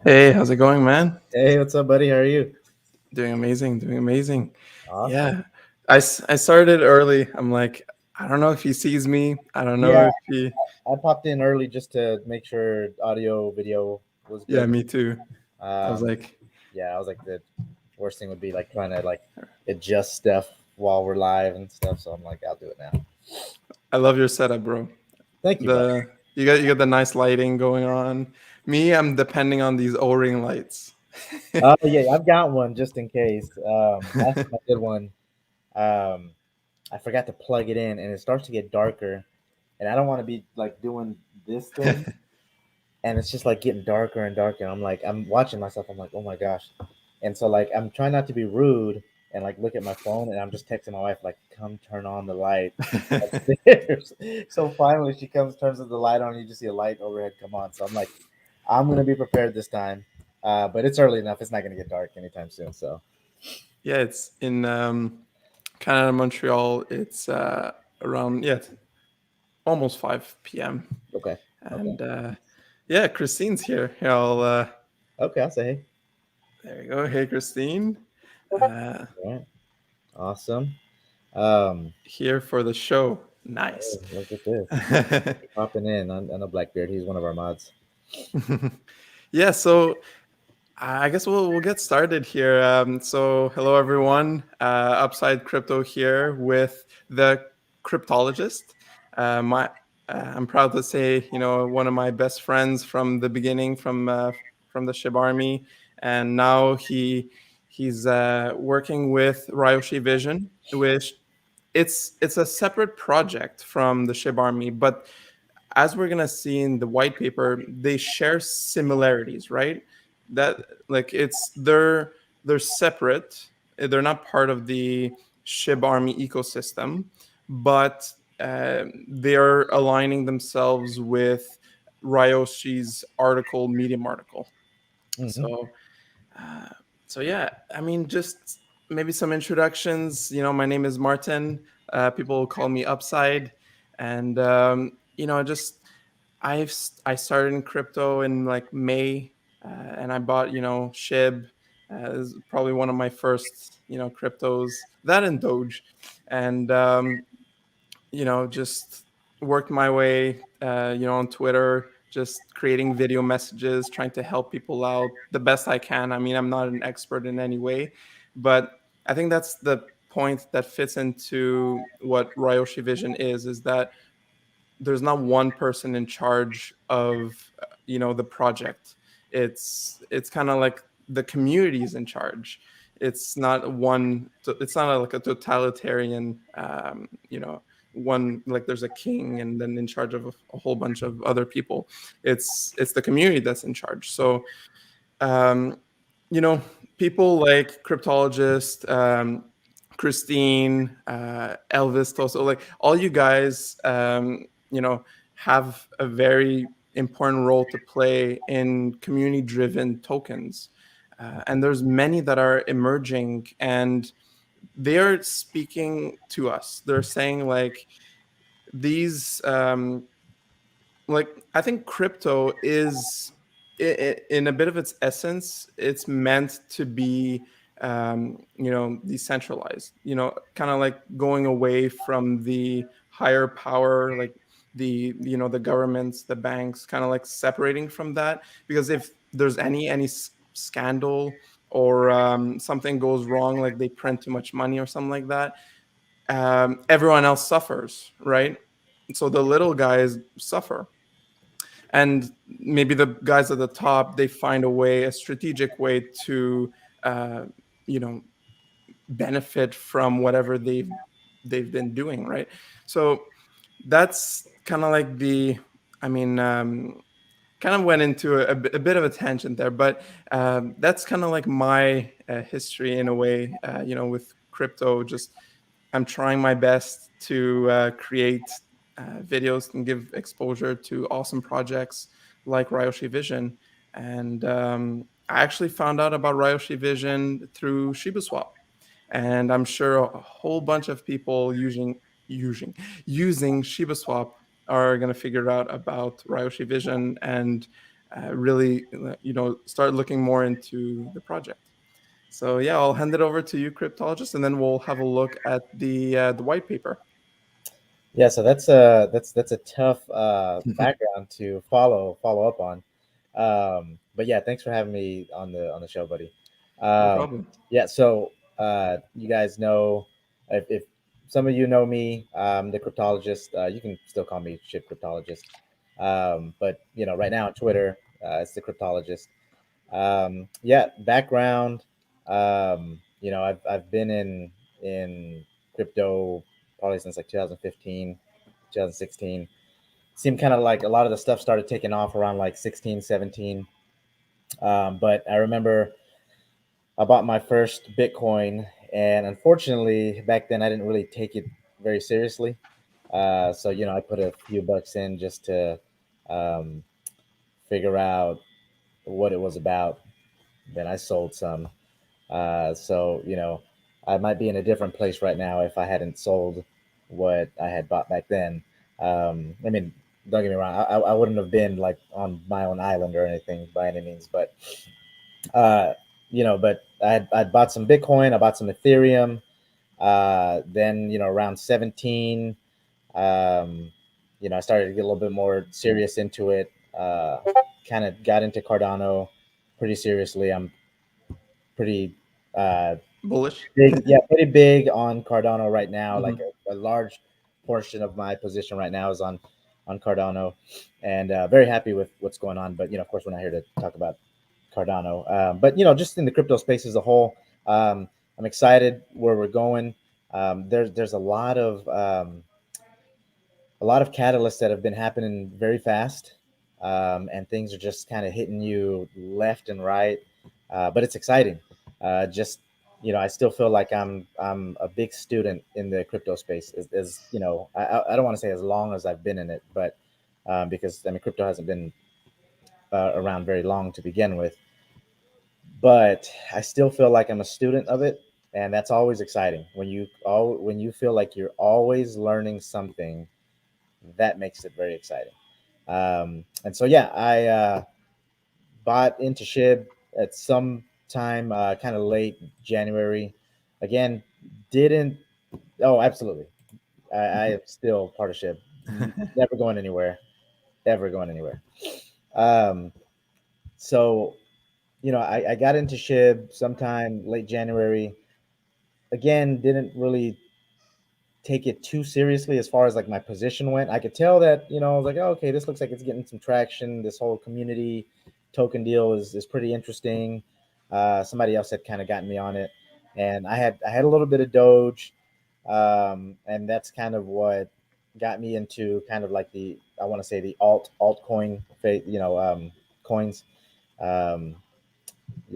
Hey, how's it going, man? Hey, what's up, buddy? How are you? Doing amazing, doing amazing. Awesome. Yeah, I started early. I'm like, I don't know if he sees me. I don't know Yeah, if he. I popped in early just to make sure audio, video was Yeah, good. me too. I was Um, like, yeah, I was like the worst thing would be like trying to like adjust stuff while we're live and stuff. So I'm like, I'll do it now. I love your setup, bro. Thank you, buddy. The you got the nice lighting going on. Me, I'm depending on these O-ring lights. Oh yeah, I've got one just in case. Last time I did one, um, I forgot to plug it in, and it starts to get darker, and I don't want to be like doing this thing, and it's just like getting darker and darker. I'm like, I'm watching myself. I'm like, oh my gosh. And so like I'm trying not to be rude and like look at my phone, and I'm just texting my wife like, come turn on the light upstairs. So finally she comes, turns the light on, and you just see a light overhead come on. So I'm like, I'm gonna be prepared this time. But it's early enough. It's not gonna get dark anytime soon. So Yeah, it's in Canada, Montreal. It's around almost 5 p.m. okay, okay, And yeah, Christine's here. Here, okay. I'll say hey. there you go. Hey, Christine. Uh, All right, awesome. Um, Here for the show. Nice. hey, look at this. Popping in. I know Blackbeard. He's one of our mods. Yeah, so I guess we'll get started here. So hello everyone, Upside Crypto here with the Cryptologist. My I'm proud to say, one of my best friends from the beginning, from the Shib Army, and now he's working with RYOSHI Vision, which it's a separate project from the Shib Army, but as we're gonna see in the white paper, they share similarities, right? That like they're separate. They're not part of the Shib Army ecosystem, but they are aligning themselves with Ryoshi's article, Medium article. Hmm. So, uh, so yeah, I mean, just maybe some introductions. My name is Martin. People call me Upside, and just I started in crypto in like May, and I bought Shib. Is probably one of my first cryptos. That and Doge, and just worked my way, on Twitter, just creating video messages, trying to help people out the best I can. I mean, I'm not an expert in any way, but I think that's the point that fits into what Ryoshi Vision is that there's not one person in charge of the project. It's kind of like the community is in charge. It's not like a totalitarian one, like there's a king and then in charge of a whole bunch of other people. It's the community that's in charge. So um, you know, people like Cryptologist, Christine, Elvis, also like all you guys, have a very important role to play in community-driven tokens, and there's many that are emerging, and they're speaking to us. They're saying like these like I think crypto is in a bit of its essence, it's meant to be decentralized, kind of like going away from the higher power, like the governments, the banks, kind of like separating from that, because if there's any scandal or something goes wrong, like they print too much money or something like that, everyone else suffers, right? So the little guys suffer, and maybe the guys at the top, they find a strategic way to uh, you know benefit from whatever they've been doing, right? So that's kind of like I mean kind of went into a bit of a tangent there, but that's kind of like my history in a way, with crypto. Just I'm trying my best to create videos and give exposure to awesome projects like Ryoshi Vision. And I actually found out about Ryoshi Vision through ShibaSwap, and I'm sure a whole bunch of people using ShibaSwap are going to figure out about Ryoshi Vision, and really start looking more into the project. So yeah, I'll hand it over to you, cryptologist, and then we'll have a look at the white paper. Yeah, so that's a tough background to follow up on. But yeah, thanks for having me on the show, buddy. No Um, problem. yeah, so you guys know, if some of you know me, the cryptologist. You can still call me ship cryptologist. But right now on Twitter, it's the cryptologist. Yeah, background. I've been in crypto probably since like 2015, 2016. Seemed kind of like a lot of the stuff started taking off around like 16, 17. But I remember I bought my first Bitcoin, and unfortunately, back then I didn't really take it very seriously. So I put a few bucks in just to um, figure out what it was about. Then I sold some. So I might be in a different place right now if I hadn't sold what I had bought back then. I mean, don't get me wrong, I wouldn't have been like on my own island or anything by any means, but uh, but I'd bought some Bitcoin, I bought some Ethereum. Then around 17, um, I started to get a little bit more serious into it. Kind of got into Cardano pretty seriously. I'm pretty uh, Bullish. big, yeah, pretty big on Cardano right now. Like Hmm. a large portion of my position right now is on Cardano, and very happy with what's going on. But of course, we're not here to talk about Cardano. But just in the crypto space as a whole, I'm excited where we're going. There's a lot of catalysts that have been happening very fast, and things are just kind of hitting you left and right. But it's exciting. Just I still feel like I'm a big student in the crypto space. I don't want to say as long as I've been in it, but because I mean crypto hasn't been around very long to begin with. But I still feel like I'm a student of it, and that's always exciting when you feel like you're always learning something. That makes it very exciting. And so, yeah, I bought into SHIB at some time, kind of late January. Again, didn't. Oh, absolutely. I am still part of SHIB. Never going anywhere. Ever going anywhere. Um, so, I got into SHIB sometime late January. Again, didn't really take it too seriously as far as like my position went. I could tell that, I was like, oh, okay, this looks like it's getting some traction. This whole community token deal is pretty interesting. Somebody else had kind of gotten me on it, and I had a little bit of Doge, and that's kind of what got me into kind of like the I want to say the altcoin, coins. Um,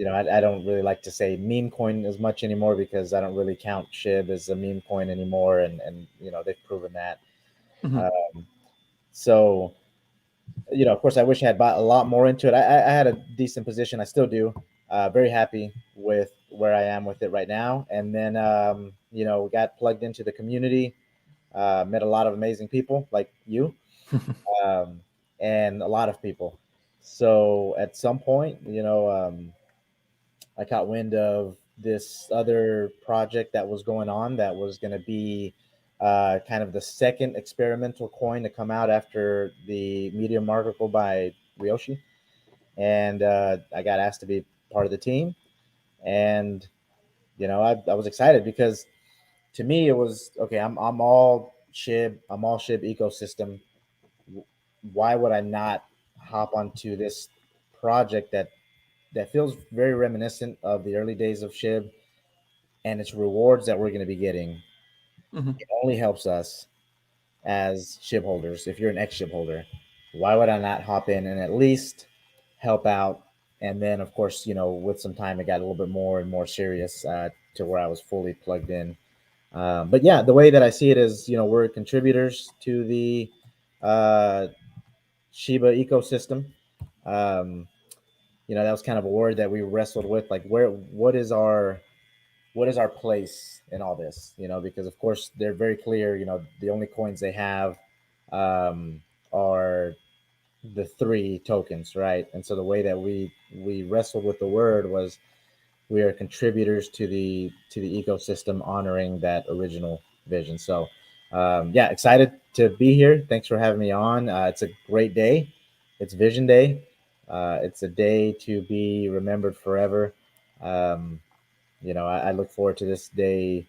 I don't really like to say meme coin as much anymore because I don't really count SHIB as a meme coin anymore, and they've proven that. Hmm. Um, so of course, I wish I had bought a lot more into it. I had a decent position. I still do. Very happy with where I am with it right now. And then got plugged into the community. Met a lot of amazing people like you, um, and a lot of people. So at some point, I caught wind of this other project that was going on that was going to be kind of the second experimental coin to come out after the Medium article by RYOSHI. And I got asked to be part of the team. And, I was excited because to me it was okay. I'm all SHIB. I'm all SHIB ecosystem. Why would I not hop onto this project that feels very reminiscent of the early days of SHIB, and its rewards that we're going to be getting? Hmm. It only helps us as SHIB holders. If you're an ex SHIB holder, why would I not hop in and at least help out? And then, of course, with some time, it got a little bit more and more serious to where I was fully plugged in. But yeah, the way that I see it is, we're contributors to the uh, Shiba ecosystem. Um, that was kind of a word that we wrestled with, like what is our place in all this? Because of course they're very clear. The only coins they have are the three tokens, right? And so the way that we wrestled with the word was we are contributors to the ecosystem, honoring that original vision. So, yeah, excited to be here. Thanks for having me on. It's a great day. It's Vision Day. It's a day to be remembered forever. Um, I look forward to this day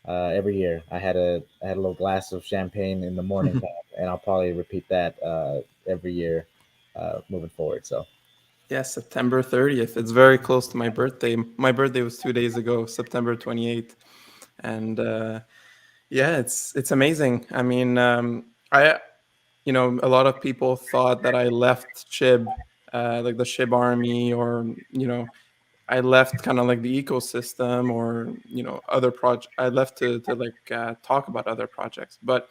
every year. I had a little glass of champagne in the morning time, and I'll probably repeat that every year moving forward. So Yeah, September 30th. It's very close to my birthday. My birthday was 2 days ago, September 28th. And yeah, it's amazing. I mean, a lot of people thought that I left SHIB, like the SHIB army, or, I left kind of like the ecosystem, or, other project. I left to like talk about other projects. But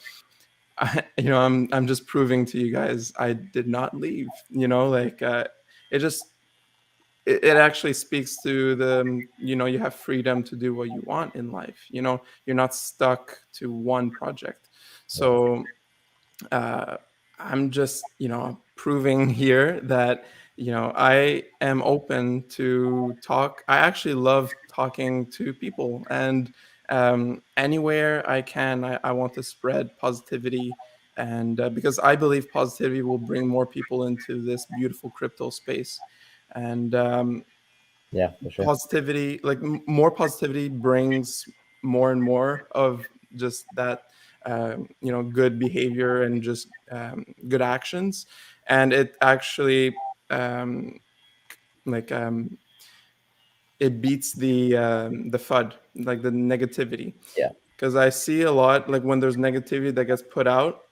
I'm just proving to you guys I did not leave. Like it just it actually speaks to you have freedom to do what you want in life. You're not stuck to one project. yeah, So uh, I'm just proving here that I am open to talk. I actually love talking to people, and anywhere I can, I want to spread positivity. And because I believe positivity will bring more people into this beautiful crypto space. And yeah, for sure. positivity, like more positivity brings more and more of just that good behavior, and just good actions. And it actually um, like it beats the FUD, like the negativity. Yeah. Because I see a lot, like when there's negativity that gets put out,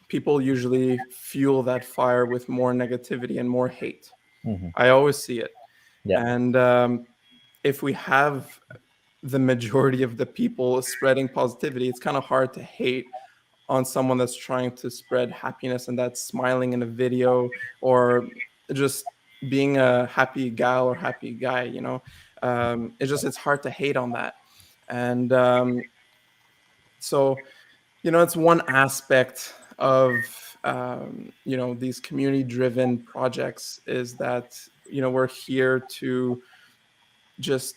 people usually fuel that fire with more negativity and more hate. Hmm. I always see it. Yeah. And if we have the majority of the people spreading positivity, it's kind of hard to hate on someone that's trying to spread happiness, and that's smiling in a video, or just being a happy gal or happy guy. It's hard to hate on that. And so it's one aspect of these community driven projects, is that we're here to just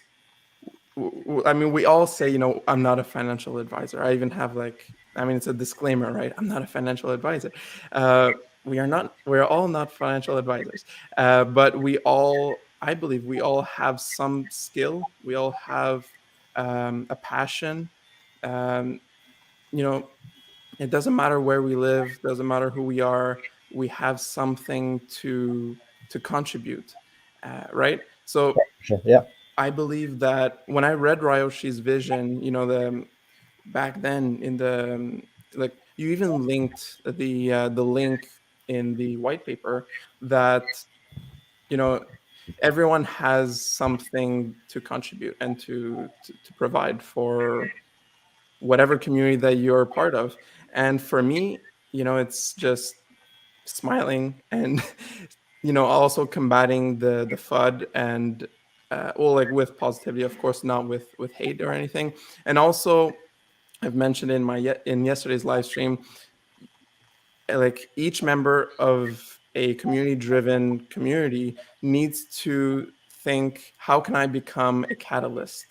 I mean, we all say, I'm not a financial advisor. I even have it's a disclaimer, right? I'm not a financial advisor. Uh, we are not, we're all not financial advisors. But I believe we all have some skill. We all have a passion. Um, you know, it doesn't matter where we live, doesn't matter who we are. We have something to contribute, right? So For sure. Yeah. I believe that when I read Ryoshi's vision, the back then in the like you even linked the link in the white paper, that you know everyone has something to contribute and to provide for whatever community that you're a part of. And for me, it's just smiling, and also combating the FUD, and well, like with positivity, of course, not with hate or anything. And also, I've mentioned in yesterday's live stream, like each member of a community driven community needs to think, how can I become a catalyst?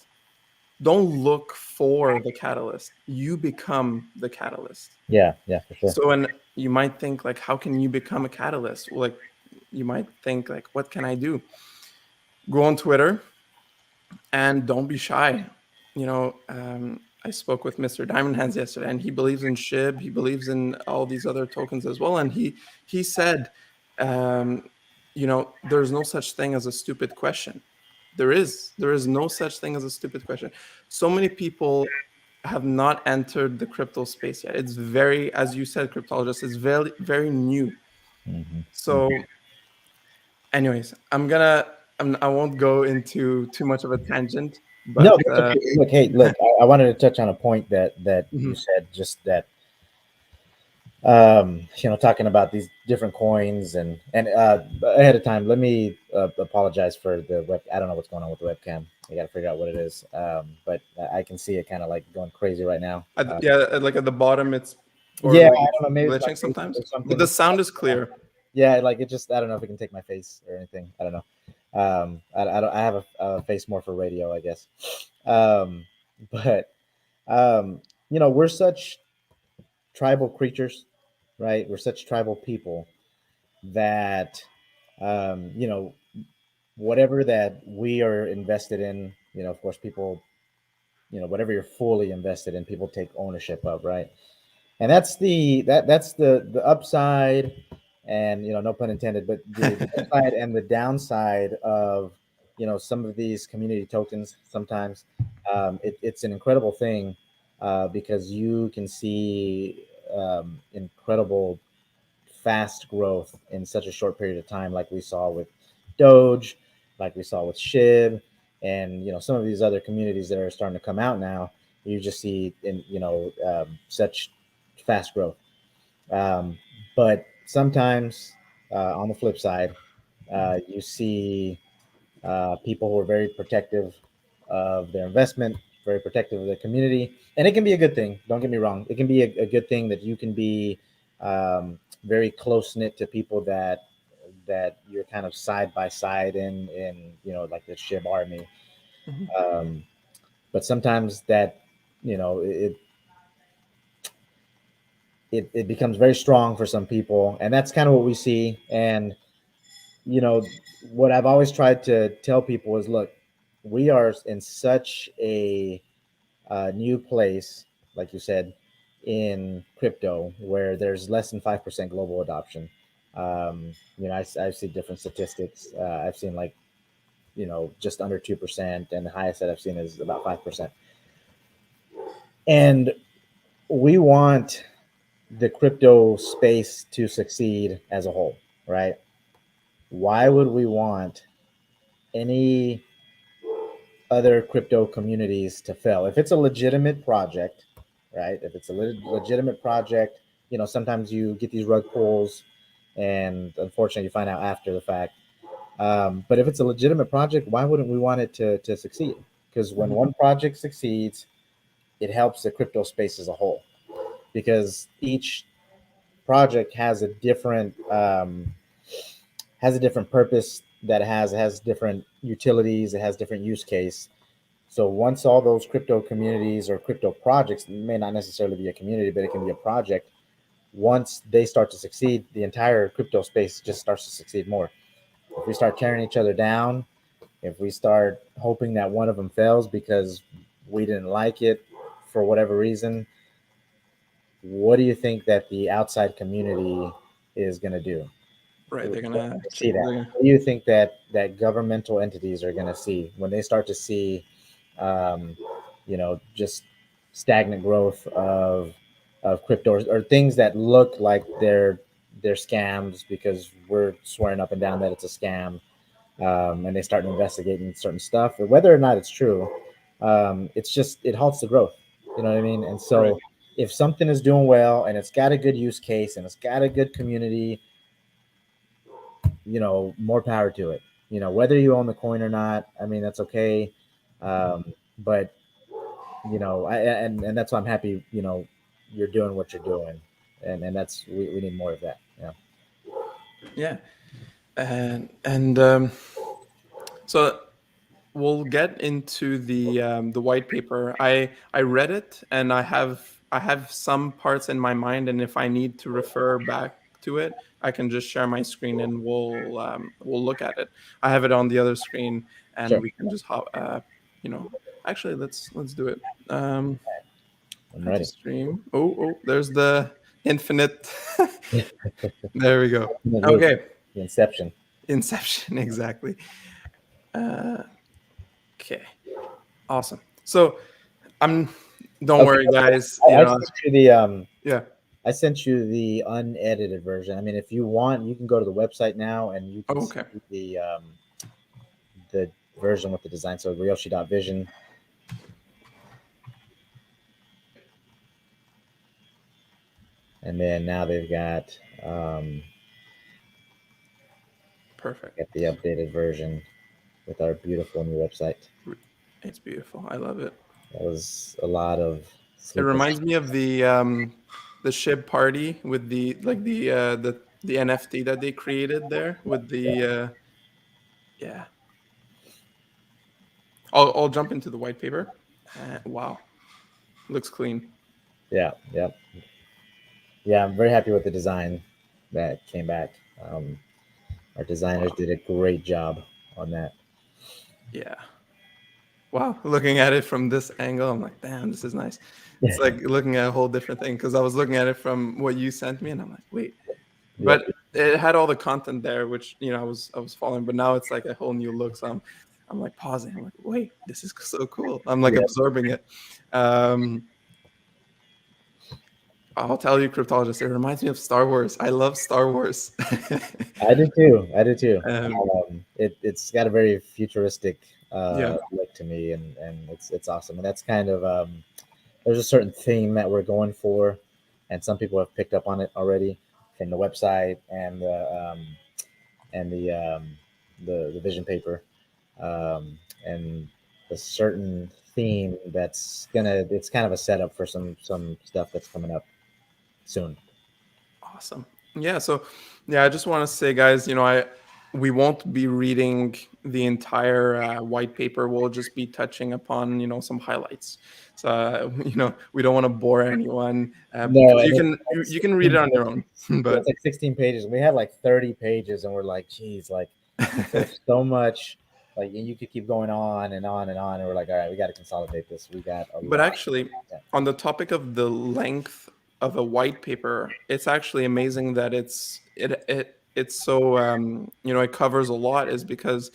Don't look for the catalyst, you become the catalyst. Yeah. Yeah. For sure. So, and you might think, like, how can you become a catalyst? Well, like, you might think, like, what can I do? Go on Twitter and don't be shy. I spoke with Mr. Diamond Hands yesterday, and he believes in SHIB. He believes in all these other tokens as well. And he said, um, there's no such thing as a stupid question. There is no such thing as a stupid question. So many people have not entered the crypto space yet. It's very, as you said, cryptologist, it's very, very new. Hmm. So, anyways, I won't go into too much of a tangent, No, but that's okay. Look, hey, look, I wanted to touch on a point that you mhm. said, just that talking about these different coins and ahead of time, let me apologize for the web. I don't know what's going on with the webcam. I got to figure out what it is. But I can see it kind of like going crazy right now. Yeah, like at the bottom, or Yeah, like I it's don't know. Maybe it's my glitching Facebook sometimes, or but something. the sound is clear. Yeah, like it just I don't know if it can take my face or anything. I don't know. I have a face more for radio, I guess. Um, but we're such tribal creatures, right? We're such tribal people that you know whatever that we are invested in, of course, people, whatever you're fully invested in, people take ownership of, right? And that's the upside, and no pun intended, but the upside and the downside of some of these community tokens. Sometimes it's an incredible thing because you can see incredible fast growth in such a short period of time, like we saw with Doge, like we saw with Shib, and some of these other communities that are starting to come out now. You just see in such fast growth. Um, but sometimes, on the flip side, you see people who are very protective of their investment, very protective of their community, and it can be a good thing. Don't get me wrong; it can be a good thing that you can be very close knit to people that you're kind of side by side in like the Shib army. Mhm. Um, but sometimes that it becomes very strong for some people, and that's kind of what we see. And what I've always tried to tell people is, look, we are in such a new place, like you said, in crypto, where there's less than 5% global adoption. I've seen different statistics. I've seen like just under 2%, and the highest that I've seen is about 5%. And we want the crypto space to succeed as a whole, right? Why would we want any other crypto communities to fail? If it's a legitimate project, right? If it's a legitimate project, sometimes you get these rug pulls, and unfortunately, you find out after the fact. But if it's a legitimate project, why wouldn't we want it to succeed? Because when Mhm. one project succeeds, it helps the crypto space as a whole. Because each project has a different purpose, that has different utilities, it has different use case. So once all those crypto communities or crypto projects, it may not necessarily be a community, but it can be a project, once they start to succeed, the entire crypto space just starts to succeed more. If we start tearing each other down, if we start hoping that one of them fails because we didn't like it for whatever reason, what do you think that the outside community is going to do? Right, When they're gonna they see that, they're gonna what do you think that governmental entities are going to see when they start to see, um, just stagnant growth of crypto, or things that look like they're scams because we're swearing up and down that it's a scam, and they start investigating certain stuff, or whether or not it's true. It's just it halts the growth. You know what I mean? And right, so, if something is doing well and it's got a good use case and it's got a good community, more power to it. Whether you own the coin or not, I mean, that's okay. But and that's why I'm happy. You're doing what you're doing, and that's we need more of that. Yeah. yeah, and so we'll get into the white paper. I read it, and I have some parts in my mind, and if I need to refer back to it, I can just share my screen and we'll look at it. I have it on the other screen, and Sure. we can just hop. You know, actually, let's do it. I'm Add to ready. stream. Oh, there's the infinite. There we go. The loop, Okay, the inception. Inception exactly. Uh, okay, awesome. So I'm. Don't Okay. worry, guys. I sent you Yeah. the unedited version. I mean, if you want, you can go to the website now and you can Oh, see okay. the version with the design. So Ryoshi.vision, and then now they've Perfect. got the updated version with our beautiful new website. It's beautiful. I love it. That was a lot of It sleepless. reminds me of the SHIB party with the the NFT that they created there with the yeah. I'll jump into the white paper. Wow, looks clean. Yeah, yeah, yeah. I'm very happy with the design that came back. Um, our designers Wow, did a great job on that. yeah. Wow, looking at it from this angle, I'm like, damn, this is nice. It's like looking at a whole different thing because I was looking at it from what you sent me, and I'm like, wait, Yep. but it had all the content there, which I was following, but now it's like a whole new look. So I'm like pausing. I'm like, wait, this is so cool. I'm like Yep. absorbing it. Um, I'll tell you, cryptologist, it reminds me of Star Wars. I love Star Wars. I do too. I do too. um, It's got a very futuristic yeah, look to me, and it's awesome. And that's kind of there's a certain theme that we're going for, and some people have picked up on it already from the website and the vision paper, and a certain theme that's gonna it's kind of a setup for some stuff that's coming up soon. awesome. Yeah, so yeah, I just want to say, guys, we won't be reading the entire white paper. We'll just be touching upon some highlights. So we don't want to bore anyone No, because and you it's can like you, you can read it 16 on your own. yeah, But it's like 16 pages. We have like 30 pages, and we're like, geez, like there's so much. Like you could keep going on and on and on, and we're like, all right, we got to consolidate this. We got a But lot. actually, Yeah. on the topic of the length of a white paper, it's actually amazing that it's so it covers a lot. Is because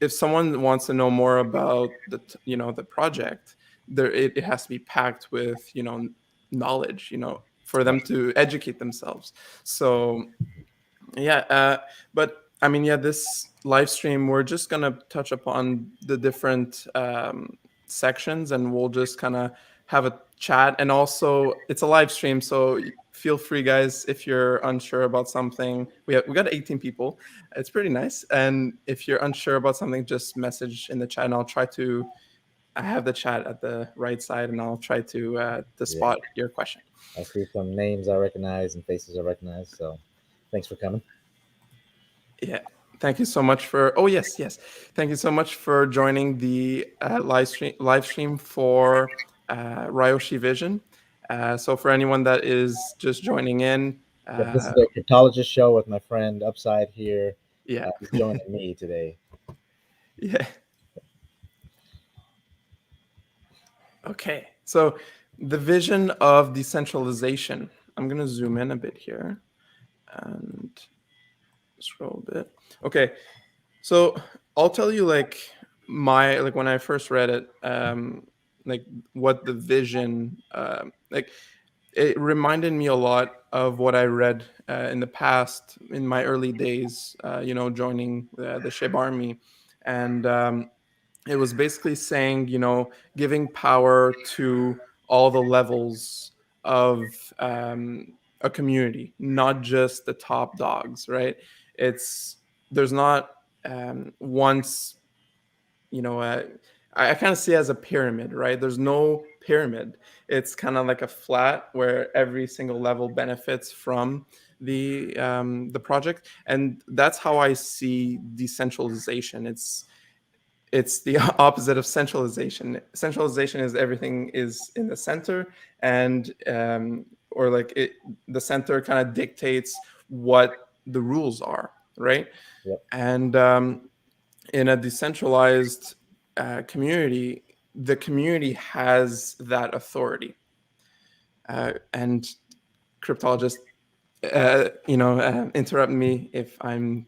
if someone wants to know more about the project, it has to be packed with knowledge, for them to educate themselves. So yeah, but I mean, yeah, this live stream, we're just gonna touch upon the different sections, and we'll just kind of have a chat. And also, it's a live stream, so feel free, guys, if you're unsure about something. We got 18 people. It's pretty nice. And if you're unsure about something, just message in the chat, and I'll try to. I have the chat at the right side, and I'll try to Yeah. spot your question. I see some names I recognize and faces I recognize. So thanks for coming. Yeah. Thank you so much for. Oh yes, yes. Thank you so much for joining the live stream for Ryoshi Vision. So for anyone that is just joining in, Yep, this is the Cryptologist show with my friend Upside here. yeah, He's joining me today. yeah. Okay. So the vision of decentralization. I'm gonna zoom in a bit here and scroll a bit. Okay. So I'll tell you like when I first read it, like what the vision like it reminded me a lot of what I read in the past in my early days, joining the Shib Army, and it was basically saying, giving power to all the levels of a community, not just the top dogs, right? It's there's not once you know I kind of see it as a pyramid, right? There's no pyramid. It's kind of like a flat where every single level benefits from the project, and that's how I see decentralization. It's the opposite of centralization. Centralization is everything is in the center, and or like the center kind of dictates what the rules are, right? Yep. And in a decentralized community, the community has that authority. And cryptologists, interrupt me if I'm,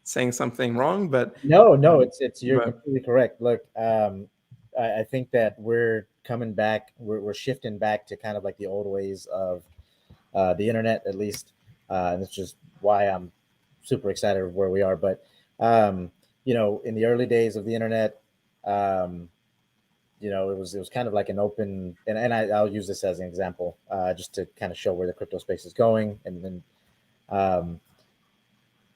saying something wrong, No, no, um, it's you're but completely correct. Look, I think that we're coming back. We're shifting back to kind of like the old ways of the internet, at least, and it's just why I'm super excited of where we are. But in the early days of the internet, um, it was kind of like an open, I'll use this as an example, just to kind of show where the crypto space is going, and then. Um,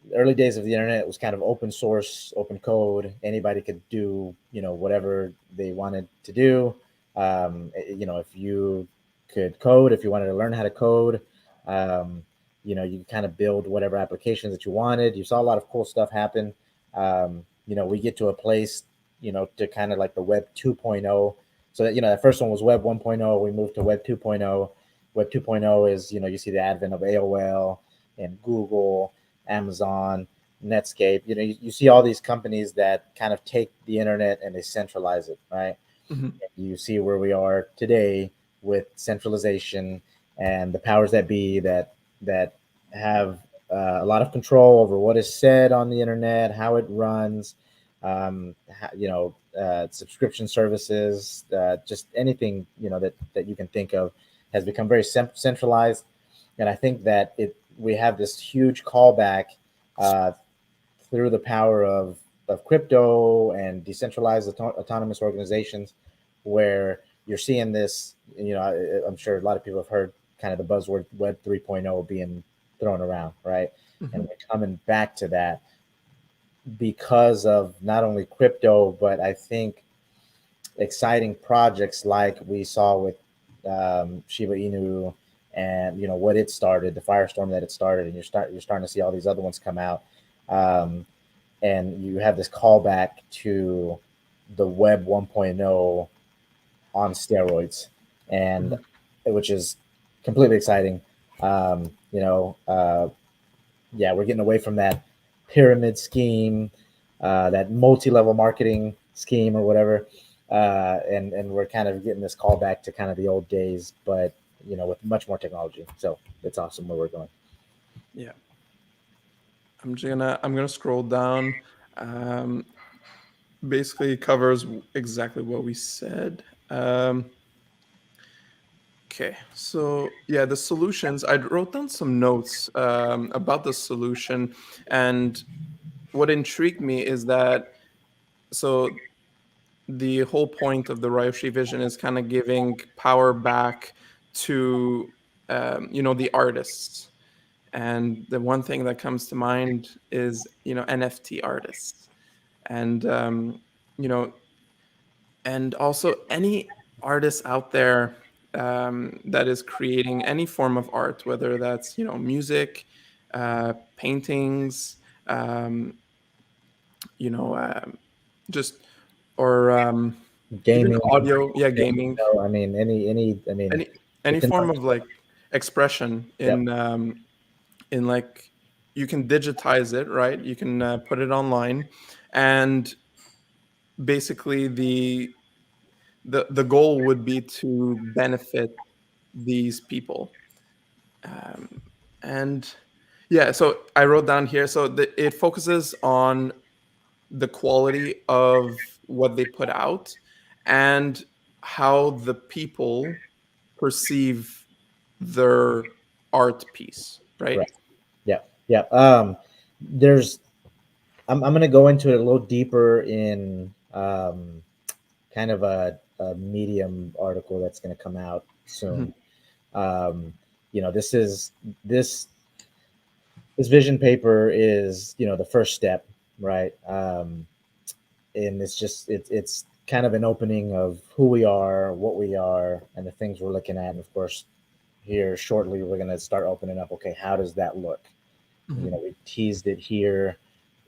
the early days of the internet was kind of open source, open code. Anybody could do, whatever they wanted to do. If you could code, if you wanted to learn how to code, um, you kind of build whatever applications that you wanted. You saw a lot of cool stuff happen. We get to a place, to kind of like the Web 2.0. So that, that first one was Web 1.0. We moved to Web 2.0. Web 2.0 is, you see the advent of AOL and Google, Amazon, Netscape. You see all these companies that kind of take the internet and they centralize it, right? Mhm. You see where we are today with centralization and the powers that be that have a lot of control over what is said on the internet, how it runs, subscription services, just anything that you can think of has become very centralized. And I think that we have this huge callback uh, through the power of crypto and decentralized autonomous organizations, where you're seeing this. I'm sure a lot of people have heard kind of the buzzword Web 3.0 being thrown around, right? And Mhm. we're coming back to that because of not only crypto, but I think exciting projects like we saw with Shiba Inu, and what it started, the firestorm that it started, and you're starting to see all these other ones come out. Um, and you have this callback to the Web 1.0 on steroids, and Mhm. which is completely exciting. Yeah, we're getting away from that pyramid scheme, that multi-level marketing scheme or whatever, and we're kind of getting this callback to kind of the old days, but with much more technology. So it's awesome where we're going. Yeah. I'm gonna scroll down. Um, Basically covers exactly what we said. Okay, so yeah, the solutions. I wrote down some notes about the solution, and what intrigued me is that so the whole point of the RYOSHI vision is kind of giving power back to the artists. And the one thing that comes to mind is NFT artists, and you know and also any artist out there that is creating any form of art, whether that's music, paintings, um, you know, just or even Gaming, audio, yeah, gaming, I mean, I mean, any any it's in. form of like expression Yep. in like you can digitize it, right? You can put it online, and basically the goal would be to benefit these people. um, and yeah, so I wrote down here, so it focuses on the quality of what they put out and how the people perceive their art piece, right? Right. Yep. Yep. There's I'm going to go into it a little deeper in kind of a Medium article that's going to come out soon. Mhm. Um, this is this vision paper is the first step, right? And it's kind of an opening of who we are, what we are, and the things we're looking at. And of course, here shortly we're going to start opening up. Okay, how does that look? Mhm. We teased it here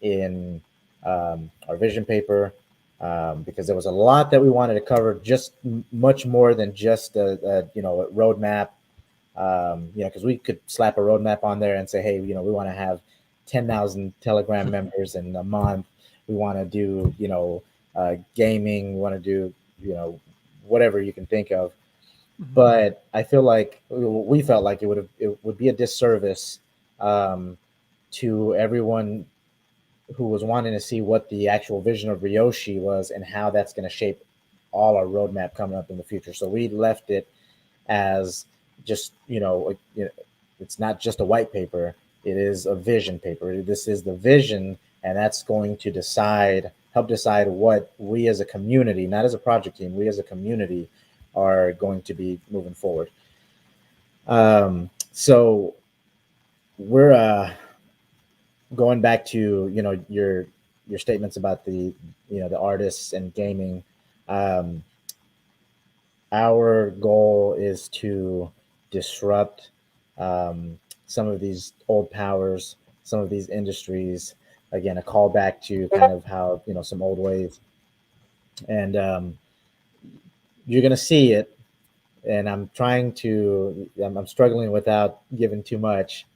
in our vision paper, because there was a lot that we wanted to cover, just much more than just a roadmap. Because we could slap a roadmap on there and say, hey, we want to have 10,000 Telegram members in a month. We want to do gaming. We want to do whatever you can think of. Mhm. But I feel like we felt like it would be a disservice um, to everyone who was wanting to see what the actual vision of Ryoshi was and how that's going to shape all our roadmap coming up in the future. So we left it as just it's not just a white paper; it is a vision paper. This is the vision, and that's going to help decide what we as a community, not as a project team, we as a community are going to be moving forward. So we're going back to your statements about the artists and gaming. Um, our goal is to disrupt some of these old powers, some of these industries. Again, a callback to kind of how some old ways, and you're gonna see it. And I'm trying to. I'm struggling without giving too much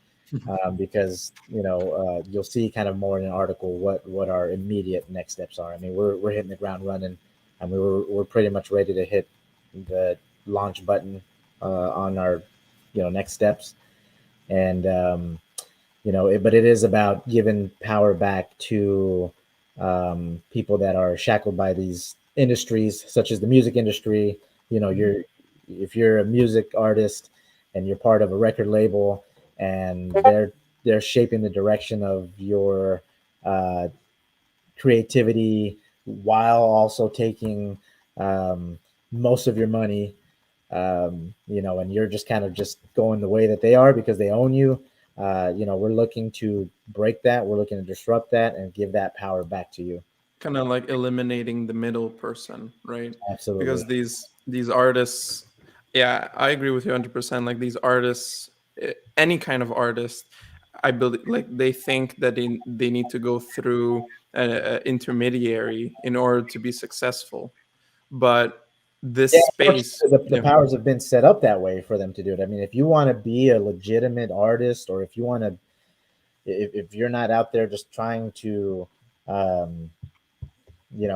because you'll see kind of more in an article what our immediate next steps are. I mean, we're hitting the ground running. I mean, we're pretty much ready to hit the launch button on our next steps, and but it is about giving power back to people that are shackled by these industries, such as the music industry. Mhm. You're if you're a music artist and you're part of a record label, and they're shaping the direction of your uh, creativity while also taking um, most of your money, and you're just kind of just going the way that they are because they own you. We're looking to break that. We're looking to disrupt that and give that power back to you. Kind of like eliminating the middle person, right? Absolutely. Because these artists, yeah, I agree with you 100%. Like these artists, any kind of artist, I believe, like they think that they need to go through a intermediary in order to be successful. But Yeah, this space, unfortunately, the yeah. powers have been set up that way for them to do it. I mean, if you want to be a legitimate artist, or if you want to, if you're not out there just trying to, um,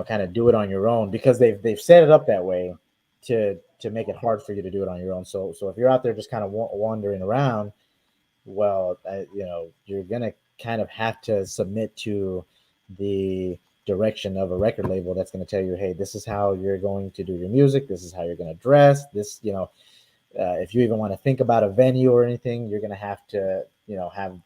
kind of do it on your own, because they've set it up that way to make it hard for you to do it on your own. So if you're out there just kind of wandering around, well, you're gonna kind of have to submit to the direction of a record label that's going to tell you, hey, this is how you're going to do your music. This is how you're going to dress. If you even want to think about a venue or anything, you're going to have to, have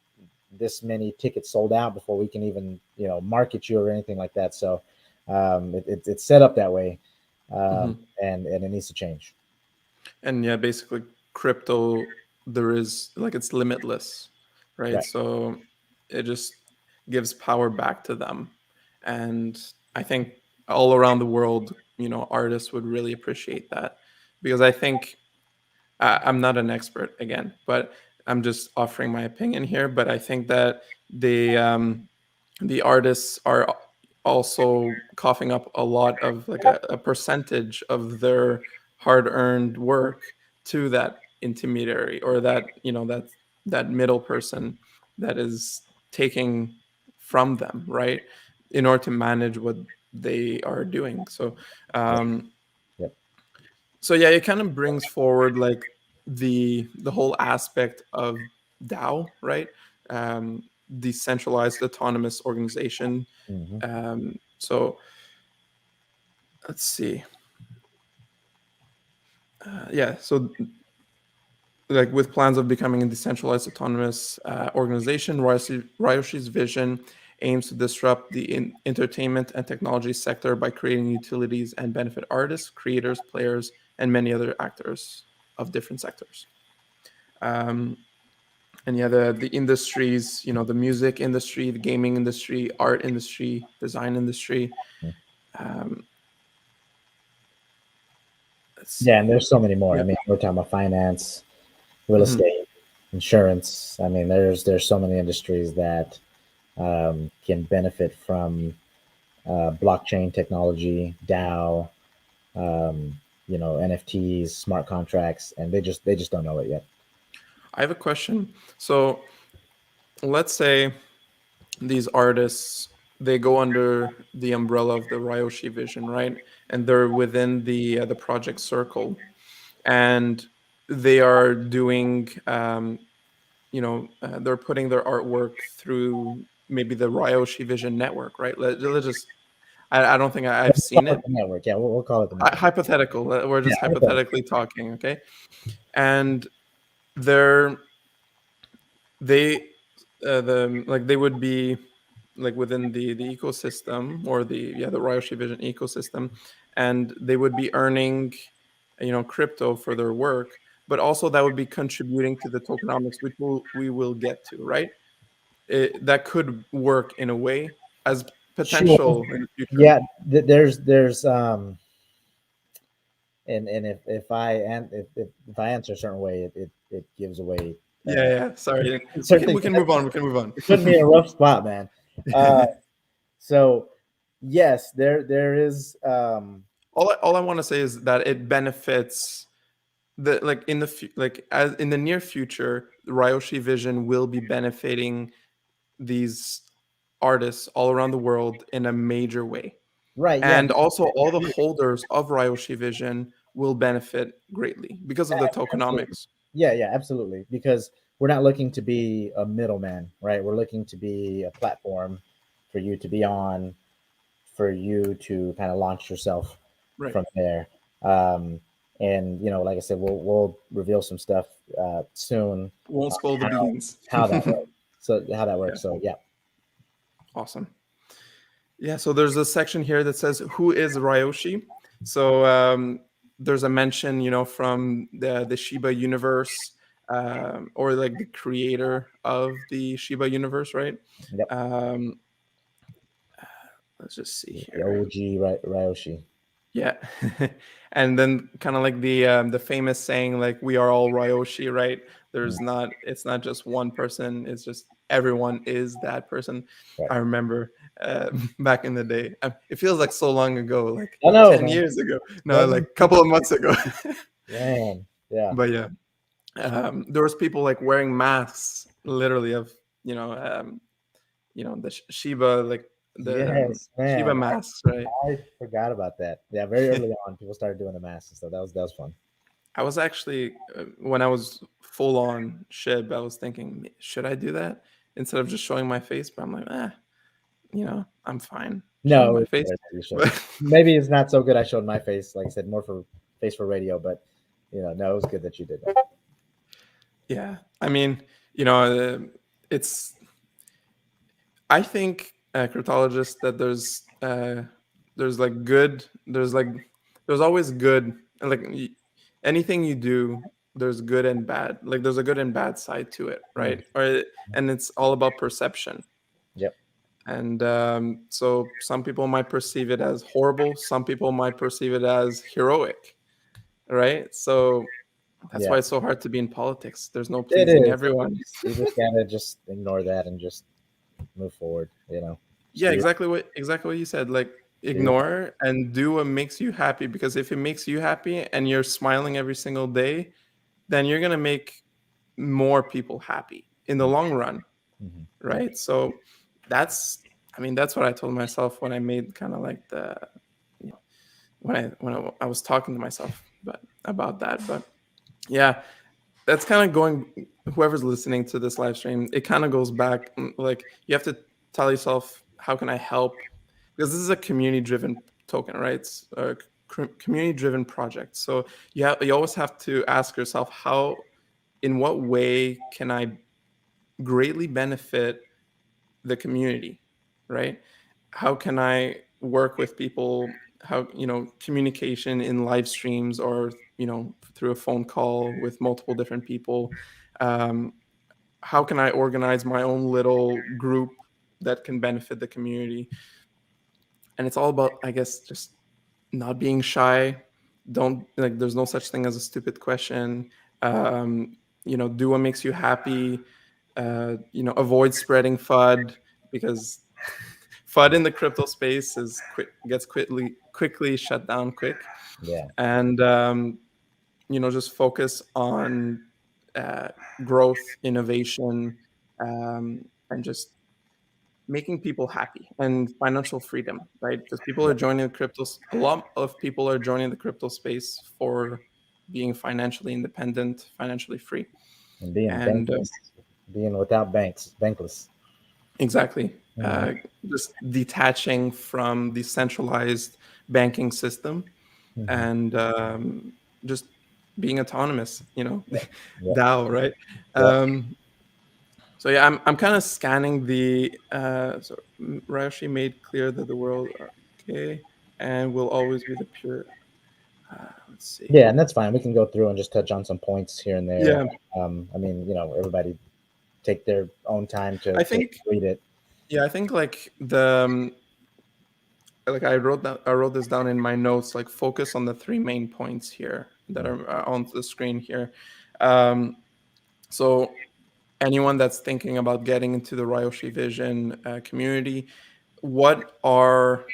this many tickets sold out before we can even, market you or anything like that. So it's set up that way, Mhm. and it needs to change. And yeah, basically crypto, there is like it's limitless, right? Right. So it just gives power back to them. And I think all around the world, artists would really appreciate that, because I think I'm not an expert again, but I'm just offering my opinion here. But I think that the artists are also coughing up a lot of like a percentage of their hard-earned work to that intermediary, or that that middle person that is taking from them, right, in order to manage what they are doing. So Yep. um Yep. yeah, it kind of brings forward like the whole aspect of DAO, right? Decentralized autonomous organization. Hmm. So let's see. Yeah, so like with plans of becoming a decentralized autonomous organization, Ryoshi's vision aims to disrupt the entertainment and technology sector by creating utilities and benefit artists, creators, players, and many other actors of different sectors. Um, and yeah, the industries, the music industry, the gaming industry, art industry, design industry. Um, let's Yeah, and see. there's so many more. I Yeah. mean, we're talking about finance, real Mhm. estate, insurance. I mean, there's so many industries that can benefit from blockchain technology, DAO, NFTs, smart contracts, and they just don't know it yet. I have a question. So let's say these artists, they go under the umbrella of the Ryoshi vision, right? And they're within the project circle, and they are doing they're putting their artwork through maybe the Ryoshi Vision network, right? Let's just I don't think Yeah, I've we'll seen call it it. the network. Yeah, we'll call it the network. Hypothetical. We're Yeah, just hypothetical. hypothetically talking, okay? And they're they they would be like within the ecosystem, or the Ryoshi Vision ecosystem, and they would be earning crypto for their work, but also that would be contributing to the tokenomics, which we will get to, right? That could work in a way as Sure. potential in the future. Yeah, there's and if I answer a certain way, it gives away Yeah, yeah. Sorry, certain things. we can move on. We can move on. You're putting me in a rough spot, man. So yes, there is. All I want to say is that it benefits the like in the like as in the near future, Ryoshi Vision will be benefiting these artists all around the world in a major way. Right. Yeah. And also all the holders of Ryoshi Vision will benefit greatly because of the Absolutely. tokenomics. Yeah. Yeah. Absolutely. Because we're not looking to be a middleman, right? We're looking to be a platform for you to be on, for you to kind of launch yourself Right. from there. Um, and like I said, we'll reveal some stuff soon Won't on spill the beans. how that works. So how that Yeah. works. So yeah. Awesome. Yeah, so there's a section here that says who is Ryoshi. So there's a mention, from the Shiba universe, or like the creator of the Shiba universe, right? Yep. Um, let's just see The here. OG Ryoshi. Yeah, and then kind of like the famous saying, like we are all Ryoshi, right? Mm, It's not just one person. It's just everyone is that person. right. I remember back in the day. It feels like so long ago, like I know, 10 man. years ago. No, like Doesn't a couple of months ago. man. Yeah. But yeah, there was people like wearing masks, literally of you know um, the Shiba, like the Yes, Shiba man. masks, right? I forgot about that. Yeah, very early on, people started doing the masks and stuff. That was fun. I was actually when I was full on SHIB, I was thinking, should I do that instead of just showing my face? But I'm like, I'm fine showing No, my it's face. better that you showed. But Maybe it's not so good. I showed my face, like I said, more for face for radio. But no, it was good that you did that. yeah, I mean, you know, uh, it's. I think cryptologists that there's like good, there's always good, like anything you do, there's good and bad. Like there's a good and bad side to it, Mm, right? And it's all about perception. yep. And so some people might perceive it as horrible, some people might perceive it as heroic, right? So that's Yeah, why it's so hard to be in politics. There's no it pleasing is. everyone. You just gotta just ignore that and just move forward. Just Yeah, do exactly what you said. Like your ignore and do what makes you happy, because if it makes you happy and you're smiling every single day, then you're gonna make more people happy in the long run, Mhm. Yeah. right? So that's I mean that's what I told myself when I made kind of like the you know when I was talking to myself about that. But yeah, that's kind of going, whoever's listening to this live stream, it kind of goes back, like you have to tell yourself, how can I help? Because this is a community driven token, right? It's a community driven project. So you always have to ask yourself, how, in what way can I greatly benefit the community, right? How can I work with people? How, communication in live streams, or through a phone call with multiple different people. um, how can I organize my own little group that can benefit the community? And it's all about, I guess, just not being shy. Don't, like, there's no such thing as a stupid question. Do what makes you happy. Avoid spreading FUD, because FUD in the crypto space gets quickly shut down quick. Yeah. And just focus on uh, growth, innovation, and just making people happy and financial freedom, right? Because people are joining the cryptos. A lot of people are joining the crypto space for being financially independent, financially free, And being and bankless, being without banks, bankless. exactly, Mhm. just detaching from the centralized banking system, Mhm. and just being autonomous. Yep. DAO, right? Yep. So yeah, I'm kind of scanning the. So Rayoshi made clear that the world okay and will always be the pure. Let's see. Yeah, and that's fine. We can go through and just touch on some points here and there. Yeah, I mean, everybody take their own time to, I to think. read it. Yeah, I think like like I wrote this down in my notes. Like focus on the three main points here that Mhm. are on the screen here. Um, so anyone that's thinking about getting into the Ryoshi Vision community, what are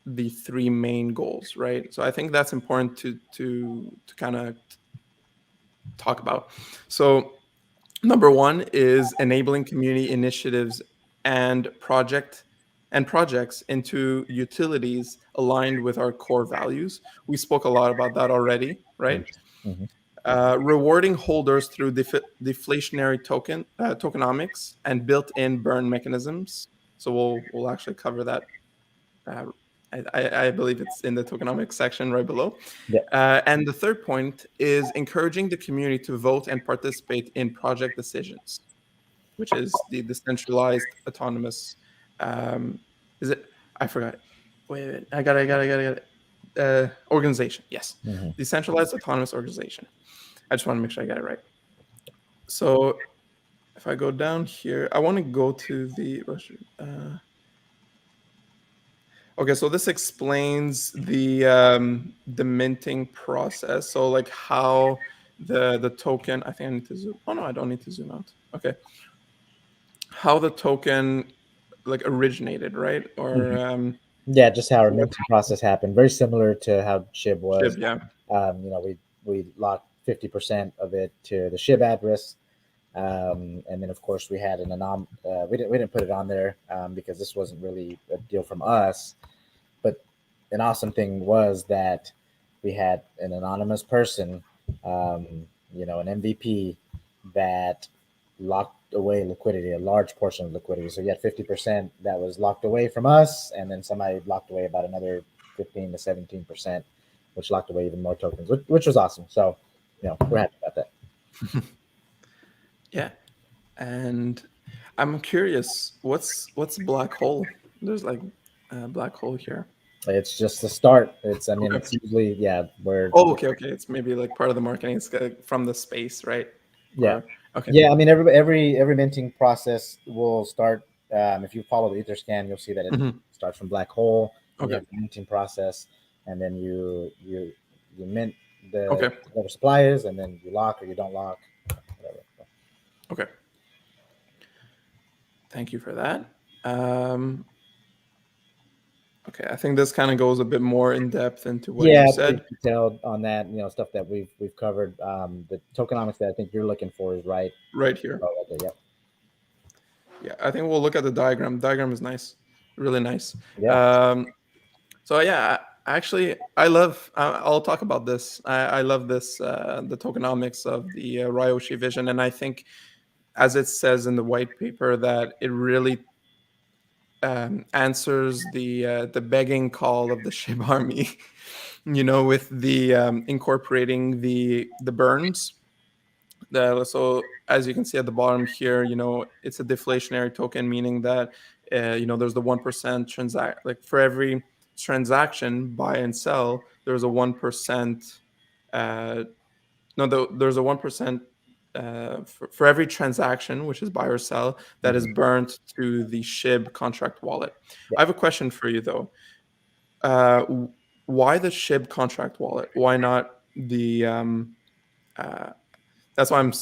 the three main goals, right? So I think that's important to kind of talk about. So number one is enabling community initiatives and projects into utilities aligned with our core values. We spoke a lot about that already, right? Mm-hmm. Rewarding holders through deflationary tokenomics and built-in burn mechanisms. So we'll actually cover that. Uh, I believe it's in the tokenomics section right below. Yeah. And the third point is encouraging the community to vote and participate in project decisions, which is the decentralized autonomous. Um, is it? I forgot. Wait. I got it. Organization. Yes, Mm-hmm. decentralized autonomous organization. I just want to make sure I got it right. So if I go down here, I want to go to the. Okay, so this explains the minting process. So like how the token. I think I need to zoom. Oh no, I don't need to zoom out. Okay, how the token like originated, right? Or Yeah, just how our what minting process happened. Very similar to how SHIB was. SHIB? Yeah. We locked 50% of it to the SHIB address, and then of course we had an we didn't put it on there because this wasn't really a deal from us. But an awesome thing was that we had an anonymous person, an MVP that locked away liquidity, a large portion of liquidity. So you had 50% that was locked away from us, and then somebody locked away about another 15 to 17%, which locked away even more tokens, which was awesome. So, we're happy about that. Yeah. And I'm curious, what's black hole? There's like a black hole here. It's just the start. Okay. It's usually, where, Oh, okay. It's maybe like part of the marketing. It's from the space, right? yeah. Or okay. Yeah, I mean, every minting process will start. If you follow the Etherscan, you'll see that it Hmm. starts from black hole, and you Okay. have the minting process, and then you mint the Okay. whatever supply is, and then you lock or you don't lock, whatever. Okay. Thank you for that. Um, okay, I think this kind of goes a bit more in depth into what you Yeah, pretty said detailed on that. Stuff that we've covered. The tokenomics that I think you're looking for is right. right here. Oh, right there. Yeah, I think we'll look at the diagram. The diagram is nice, really nice. Yeah. Um, so yeah, actually, I love. I'll talk about this. I love this, the tokenomics of the RYOSHI vision, and I think, as it says in the white paper, that it really answers the begging call of the SHIB army. With the incorporating the burns. So as you can see at the bottom here, it's a deflationary token, meaning that there's the 1% transact, like for every transaction buy and sell, there's a 1%. There's a 1% for every transaction, which is buy or sell, that is Mhm. burnt to the SHIB contract wallet. Yeah. I have a question for you though. Why the SHIB contract wallet? Why not the uh, that's why I'm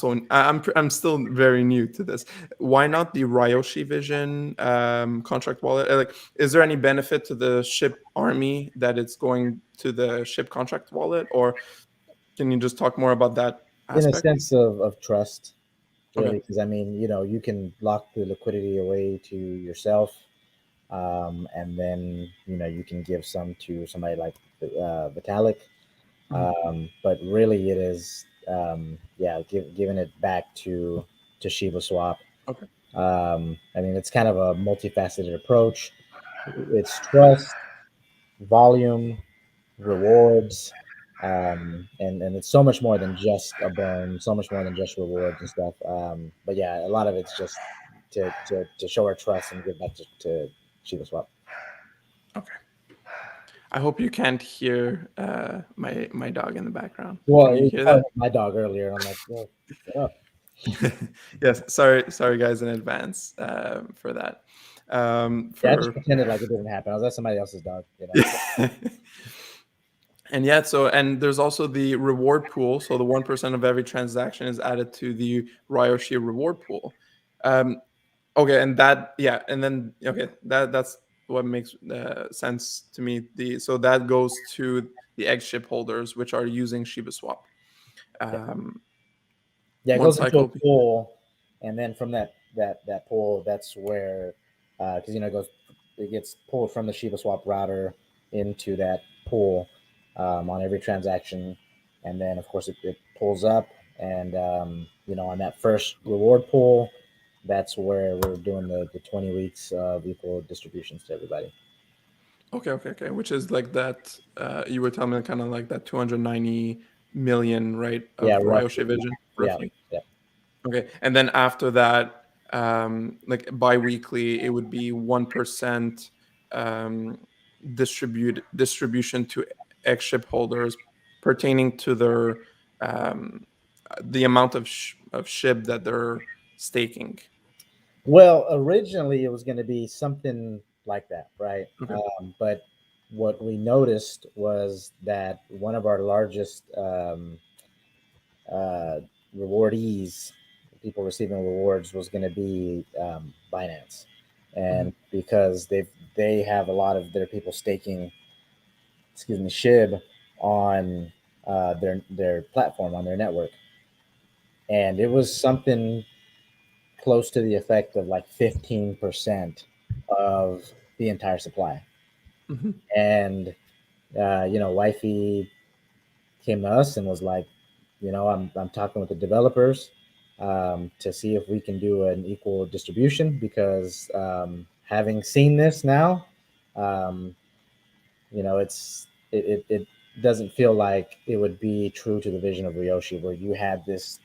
still very new to this. Why not the Ryoshi Vision contract wallet? Like, is there any benefit to the SHIB army that it's going to the SHIB contract wallet, or can you just talk more about that In a aspect? sense of trust, Okay. really, because I mean, you can lock the liquidity away to yourself, and then you can give some to somebody like Vitalik, Mhm. but really it is giving it back to Shiba Swap. Okay. I mean, it's kind of a multifaceted approach. It's trust, volume, rewards, and it's so much more than just a burn, so much more than just rewards and stuff. But yeah, a lot of it's just to show our trust and give back to Shiba Swap. Okay. I hope you can't hear my dog in the background. Can Well, you you hear probably that? heard my dog earlier, and I'm like, well, shut up. Yes. Sorry, guys, in advance for that. Yeah, I just For pretended like it didn't happen. I was like somebody else's dog. And yeah, and there's also the reward pool. So the 1% of every transaction is added to the Ryoshi reward pool. Um, okay, and that, yeah, and then okay, that's what makes sense to me. The So that goes to the egg ship holders, which are using Shiba Swap. Yeah. Um, Yeah, it one goes into a cycle. pool, and then from that pool, that's where, because it gets pulled from the Shiba Swap router into that pool on every transaction, and then of course it pulls up, and on that first reward pool, that's where we're doing the 20 weeks of equal distributions to everybody. Okay, okay, okay. Which is like that. You were telling me kind of like that 290 million, right, Yeah, of roughly. Ryoshi Vision, Yeah, roughly. yeah. Okay, and then after that, like bi-weekly, it would be 1% um, distribution to ex ship holders pertaining to their um, the amount of ship that they're staking. Well, originally it was going to be something like that, right? Okay. But what we noticed was that one of our largest uh, rewardees, people receiving rewards, was going to be Binance, Hmm. and because they have a lot of their people staking, excuse me, SHIB on their platform on their network, and it was something close to the effect of like 15% of the entire supply. Hmm. And wifey came to us and was like, I'm talking with the developers to see if we can do an equal distribution because having seen this now, um, it doesn't feel like it would be true to the vision of Ryoshi, where you had this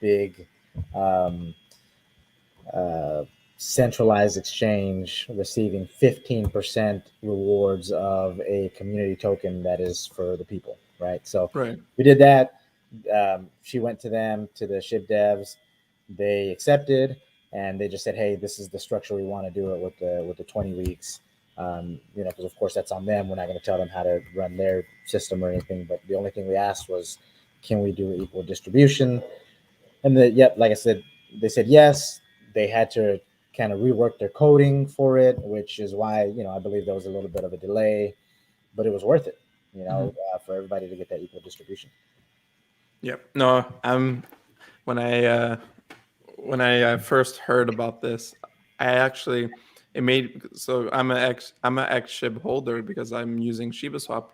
big um, uh, centralized exchange receiving 15% rewards of a community token that is for the people, right? So Right. we did that. She went to them, to the SHIB devs. They accepted, and they just said, "Hey, this is the structure we want to do it with the 20 weeks." Because of course that's on them. We're not going to tell them how to run their system or anything. But the only thing we asked was, "Can we do equal distribution?" And yep, like I said, they said yes. They had to kind of rework their coding for it, which is why I believe there was a little bit of a delay, but it was worth it, Hmm. for everybody to get that equal distribution. Yep. No, when I uh, first heard about this, I actually it made so I'm an ex SHIB holder because I'm using Shiba Swap,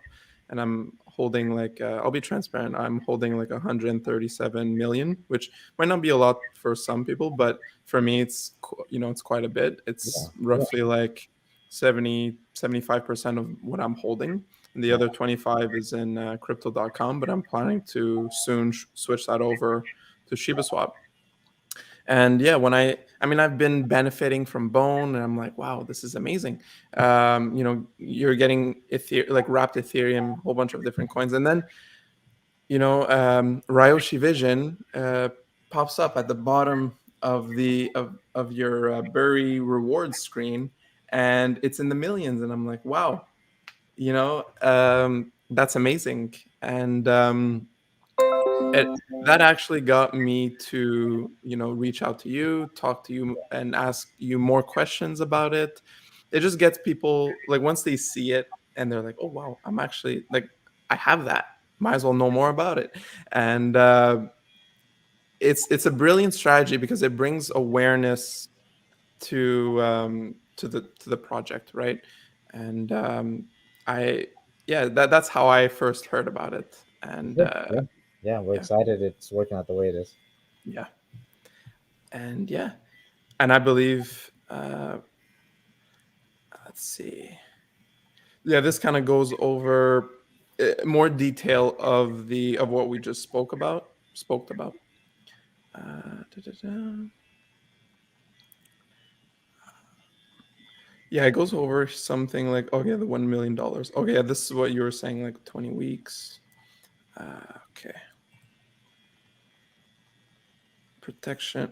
and I'm holding like I'll be transparent. I'm holding like 137 million, which might not be a lot for some people, but for me it's quite a bit. Yeah, It's yeah, roughly like 75% of what I'm holding, and the yeah. other 25 is in crypto.com, but I'm planning to soon switch that over to Shiba Swap. And yeah, I mean, I've been benefiting from Bone, and I'm like, wow, this is amazing. You're getting like wrapped Ethereum, a whole bunch of different coins, and then Ryoshi Vision pops up at the bottom of your Bury rewards screen, and it's in the millions, and I'm like, wow, that's amazing. And that actually got me to reach out to you, talk to you, and ask you more questions about it. It just gets people, like, once they see it and they're like, oh wow, I'm actually like, I have that, might as well know more about it. And it's a brilliant strategy because it brings awareness to the project, right? And I yeah, that's how I first heard about it. And Yeah, yeah, yeah. We're yeah, excited. It's working out the way it is. yeah, and yeah, and I believe let's see, yeah, this kind of goes over more detail of what we just spoke about. Da-da-da. Yeah, it goes over something like, okay, the $1 million. Okay, yeah, this is what you were saying, like 20 weeks. Okay, protection.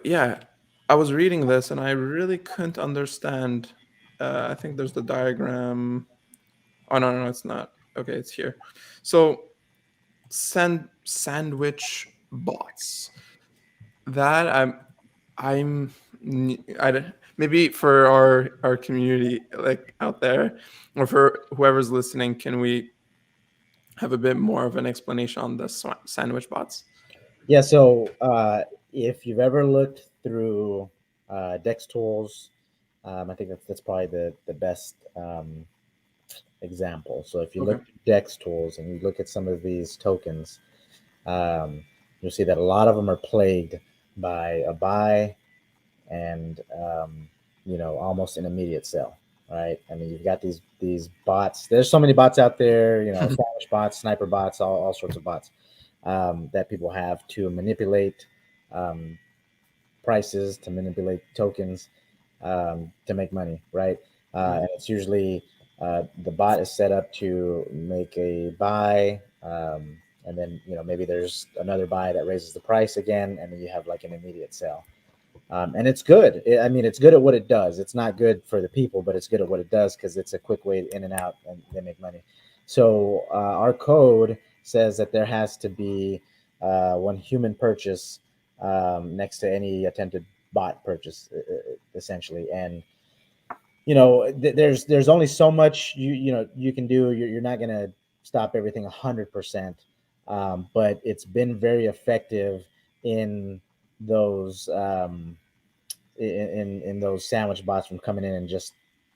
Yeah, I was reading this and I really couldn't understand. I think there's the diagram. Oh no, no, it's not. Okay, it's here. So sandwich bots. That I'm I don't- maybe for our community like out there, or for whoever's listening, can we have a bit more of an explanation on the sandwich bots? Yeah, so if you've ever looked through Dex tools, I think that's probably the best example. So if you Okay. look through Dex tools and you look at some of these tokens, um, you'll see that a lot of them are plagued by a buy and almost an immediate sell. Right? I mean, you've got these bots. There's so many bots out there. Sandwich bots, sniper bots, all sorts of bots that people have to manipulate um, prices, to manipulate tokens, to make money, right? Right. And it's usually the bot is set up to make a buy, and then maybe there's another buy that raises the price again, and then you have like an immediate sell. And it's good. I mean, it's good at what it does. It's not good for the people, but it's good at what it does because it's a quick way in and out, and they make money. So our code says that there has to be one human purchase next to any attempted bot purchase, essentially. And there's only so much you can do. You're not going to stop everything 100%, but it's been very effective in those. In those sandwich bots from coming in and just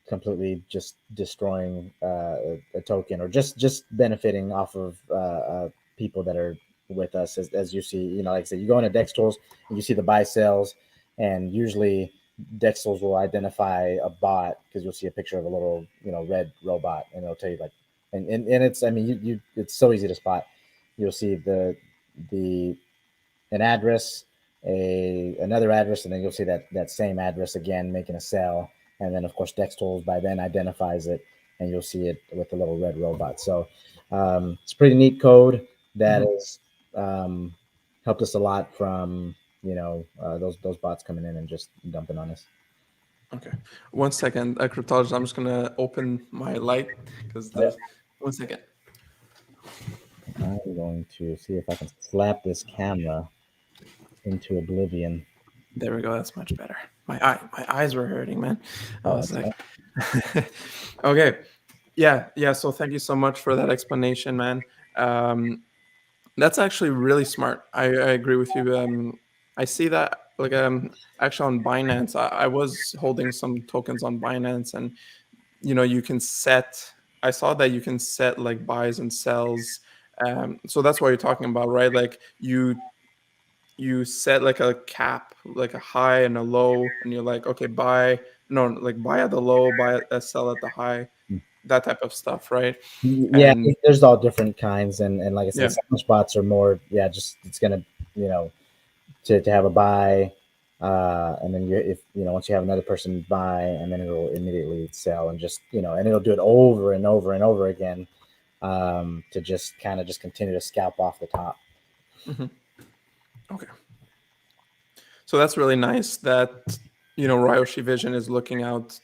completely just destroying a token, or just benefiting off of people that are with us. As you see, like I said, you go into Dex tools and you see the buy sells, and usually Dex tools will identify a bot because you'll see a picture of a little red robot, and it'll tell you like, and it's, I mean, you it's so easy to spot. You'll see the an address, a another address, and then you'll see that same address again making a sell. And then of course Dex Tools by then identifies it, and you'll see it with the little red robot. So it's pretty neat code that Mhm. has helped us a lot from those bots coming in and just dumping on us. Okay. One second, cryptologist. I'm just gonna open my light because Yeah. there's one second. I'm going to see if I can slap this camera into oblivion. There we go. That's much better. My eyes were hurting, man. I Oh, was that's like, fine. okay, yeah. So thank you so much for that explanation, man. Um, that's actually really smart. I agree with you. I see that like actually on Binance. I was holding some tokens on Binance, and you can set. I saw that you can set like buys and sells. So that's what you're talking about, right? Like you set like a cap, like a high and a low, and you're like, okay, buy, no, like buy at the low, sell at the high, that type of stuff, right? Yeah, And there's all different kinds, and like I said, yeah. sandwich bots are more, yeah, just it's gonna, to have a buy, and then if once you have another person buy, and then it'll immediately sell, and just and it'll do it over and over and over again, to just kind of just continue to scalp off the top. Mhm. Okay. So that's really nice that Ryoshi Vision is looking out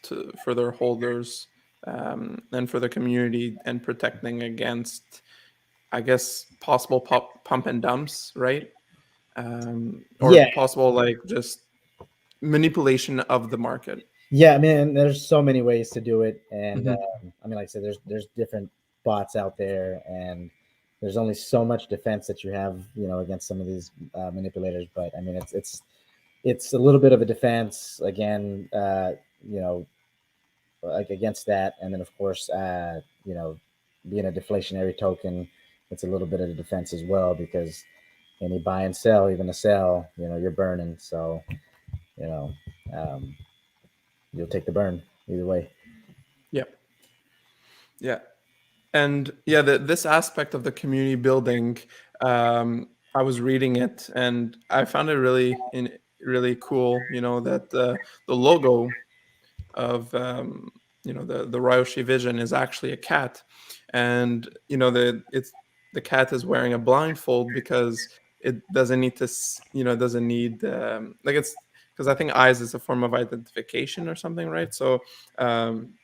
for their holders, and for the community, and protecting against, I guess, possible pump and dumps, right? Or Yeah, possible like just manipulation of the market. yeah. I mean, there's so many ways to do it, and Hmm. I mean, like I said, there's different bots out there, and there's only so much defense that you have, against some of these manipulators. But I mean, it's a little bit of a defense again, you know, like against that, and then of course, being a deflationary token, it's a little bit of a defense as well because any buy and sell, even a sell, you're burning. So you know, um, you'll take the burn either way. Yeah, yeah. And yeah, this aspect of the community building, I was reading it and I found it really cool. That the logo of the Ryoshi Vision is actually a cat, and the cat is wearing a blindfold because it doesn't need to it doesn't need like it's because I think eyes is a form of identification or something, right? So um,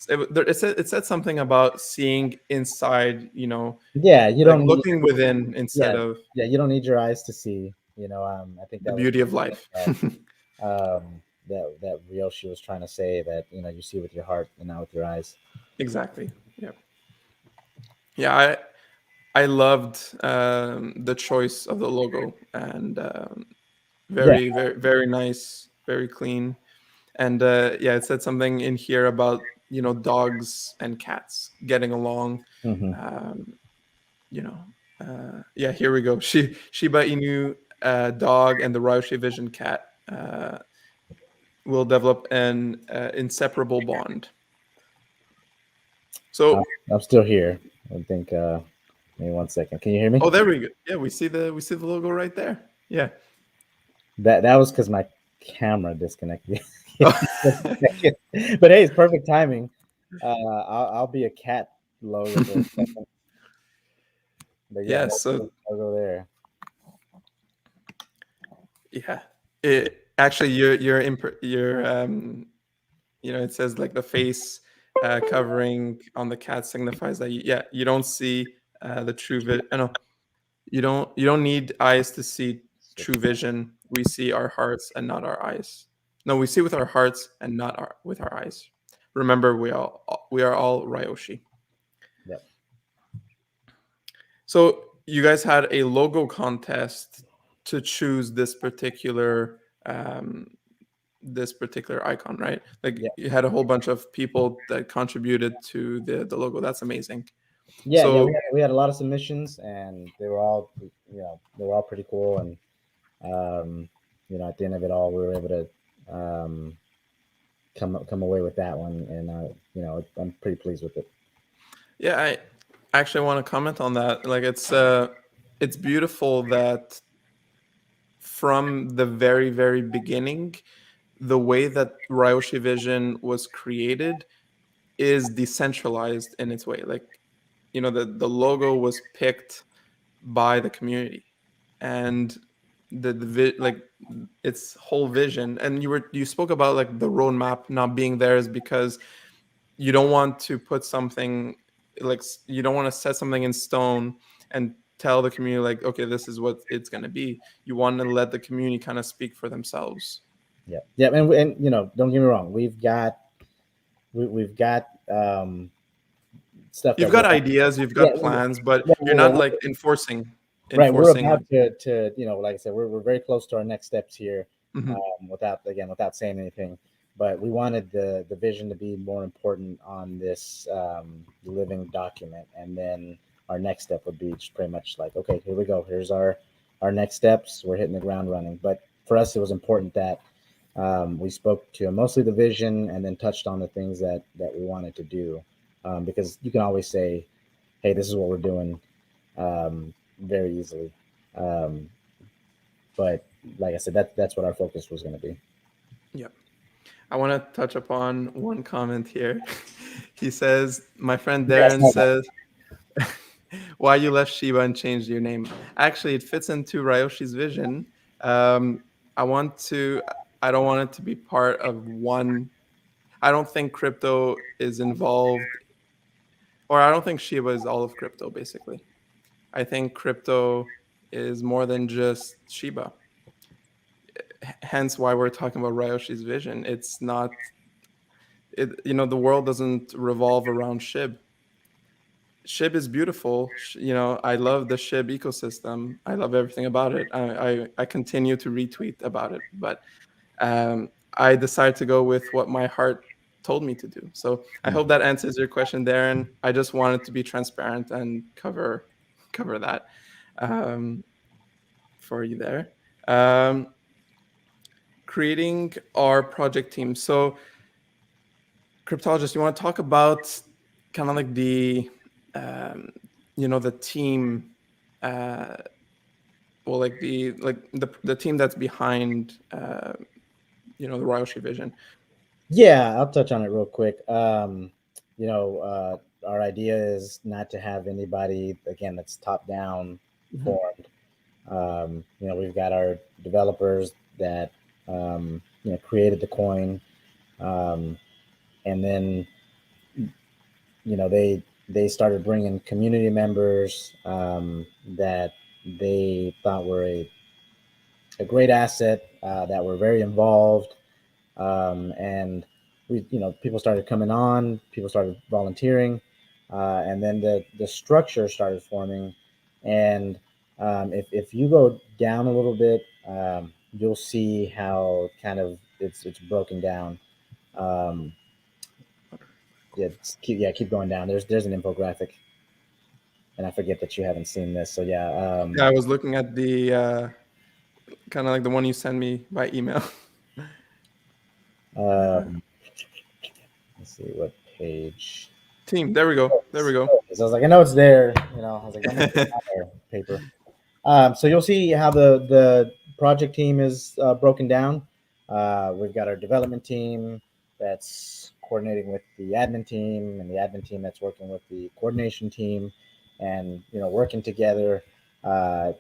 it said something about seeing inside, Yeah, you like don't need. looking within instead Yeah, of yeah, you don't need your eyes to see. I think The that was beauty of life. that Ryoshi was trying to say, that you see with your heart and not with your eyes. Exactly. Yeah. Yeah. I loved the choice of the logo, and Yeah. very nice, very clean. And yeah, it said something in here about dogs and cats getting along. Hmm. Um, you know, yeah, here we go. Shiba Inu dog and the Ryoshi Vision cat will develop an inseparable bond. I'm, So, I'm still here. I think. Maybe 1 second. Can you hear me? oh, there we go. Yeah, we see the logo right there. Yeah. That was because my camera disconnected. Oh. But hey, it's perfect timing. I'll be a cat logo for a second. But yeah, Yeah. that's So the logo there. yeah, it actually your it says like the face covering on the cat signifies that yeah, you don't see the true no, you don't need eyes to see Switch. true vision. We see our hearts and not our eyes. No, we see with our hearts and not with our eyes. Remember, we are all Ryoshi. Yep. So you guys had a logo contest to choose this particular icon, right? Like Yep. you had a whole bunch of people that contributed to the logo. That's amazing. Yeah. We So had a lot of submissions, and they were all they were all pretty cool. And at the end of it all, we were able to come away with that one, and I'm pretty pleased with it. yeah, I actually want to comment on that. Like it's beautiful that from the very beginning, the way that Ryoshi Vision was created is decentralized in its way. Like, the logo was picked by the community, and like its whole vision. And you spoke about like the roadmap not being there is because you don't want to put something like you don't want to set something in stone and tell the community like, okay, this is what it's going to be. You want to let the community kind of speak for themselves. Yeah. Yeah. And don't get me wrong. We've got stuff You've that we're got ideas, you've yeah, got plans, but yeah, you're yeah, not like right. We're enforcing about like. to like I said, we're very close to our next steps here. Mhm. Without saying anything, but we wanted the vision to be more important on this living document, and then our next step would be just pretty much like, okay, here we go. Here's our next steps. We're hitting the ground running. But for us, it was important that we spoke to mostly the vision, and then touched on the things that we wanted to do, because you can always say, hey, this is what we're doing, very easily. Um, but like I said, that's what our focus was going to be. Yep. I want to touch upon one comment here. He says, my friend Yeah, Darren says, why you left Shiba and changed your name. Actually, it fits into Ryoshi's vision. Um, I want to, I don't want it to be part of one. I don't think crypto is involved, or I don't think Shiba is all of crypto, basically. I think crypto is more than just Shiba. Hence why we're talking about Ryoshi's vision. It's not, the world doesn't revolve around SHIB. SHIB is beautiful. I love the SHIB ecosystem. I love everything about it. I continue to retweet about it, but I decided to go with what my heart told me to do. So I hope that answers your question, Darren. I just wanted to be transparent and cover that um, for you there. Um, Creating our project team. So, Cryptologist, you want to talk about kind of like um, the team, uh, well, like the team that's behind, the Ryoshi vision. Yeah, I'll touch on it real quick. Our idea is not to have anybody again that's top down Mhm. formed. We've got our developers that created the coin, um, and then they started bringing community members that they thought were a great asset that were very involved, and we, people started coming on, people started volunteering, and then the structure started forming. And if you go down a little bit, you'll see how kind of it's broken down. Um, yeah, keep going down. There's an infographic, and I forget that you haven't seen this. So yeah, Yeah, I was looking at the kind of like the one you sent me by email. Uh, um, let's see what page. team, there we go. There we go. So I was like, I know it's there. I was like, I'm gonna put it on there, paper. So you'll see how the project team is broken down. We've got our development team that's coordinating with the admin team, and the admin team that's working with the coordination team, and working together uh,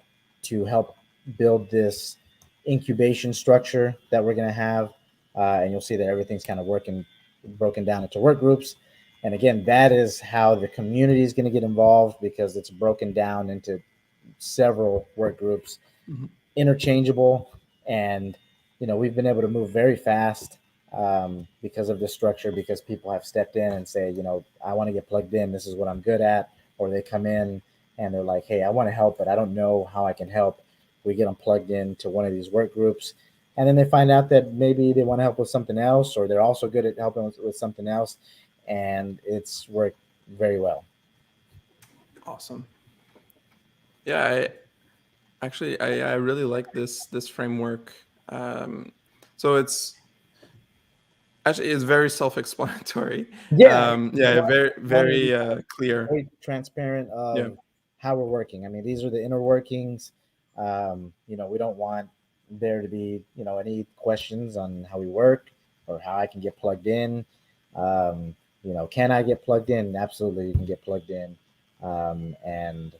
to help build this incubation structure that we're going to have. And you'll see that everything's kind of working broken down into work groups. And again, that is how the community is going to get involved, because it's broken down into several work groups, Mhm. interchangeable, and we've been able to move very fast because of this structure, because people have stepped in and say, I want to get plugged in, this is what I'm good at. Or they come in and they're like, hey, I want to help, but I don't know how I can help. We get them plugged into one of these work groups, and then they find out that maybe they want to help with something else, or they're also good at helping with something else, and it's worked very well. Awesome. Yeah, I really like this framework. Um, so it's very self-explanatory. Yeah, Yeah, very wanted to very be clear. very transparent Yeah. of how we're working. I mean, these are the inner workings. We don't want there to be, any questions on how we work or how I can get plugged in. Can I get plugged in? Absolutely, you can get plugged in. And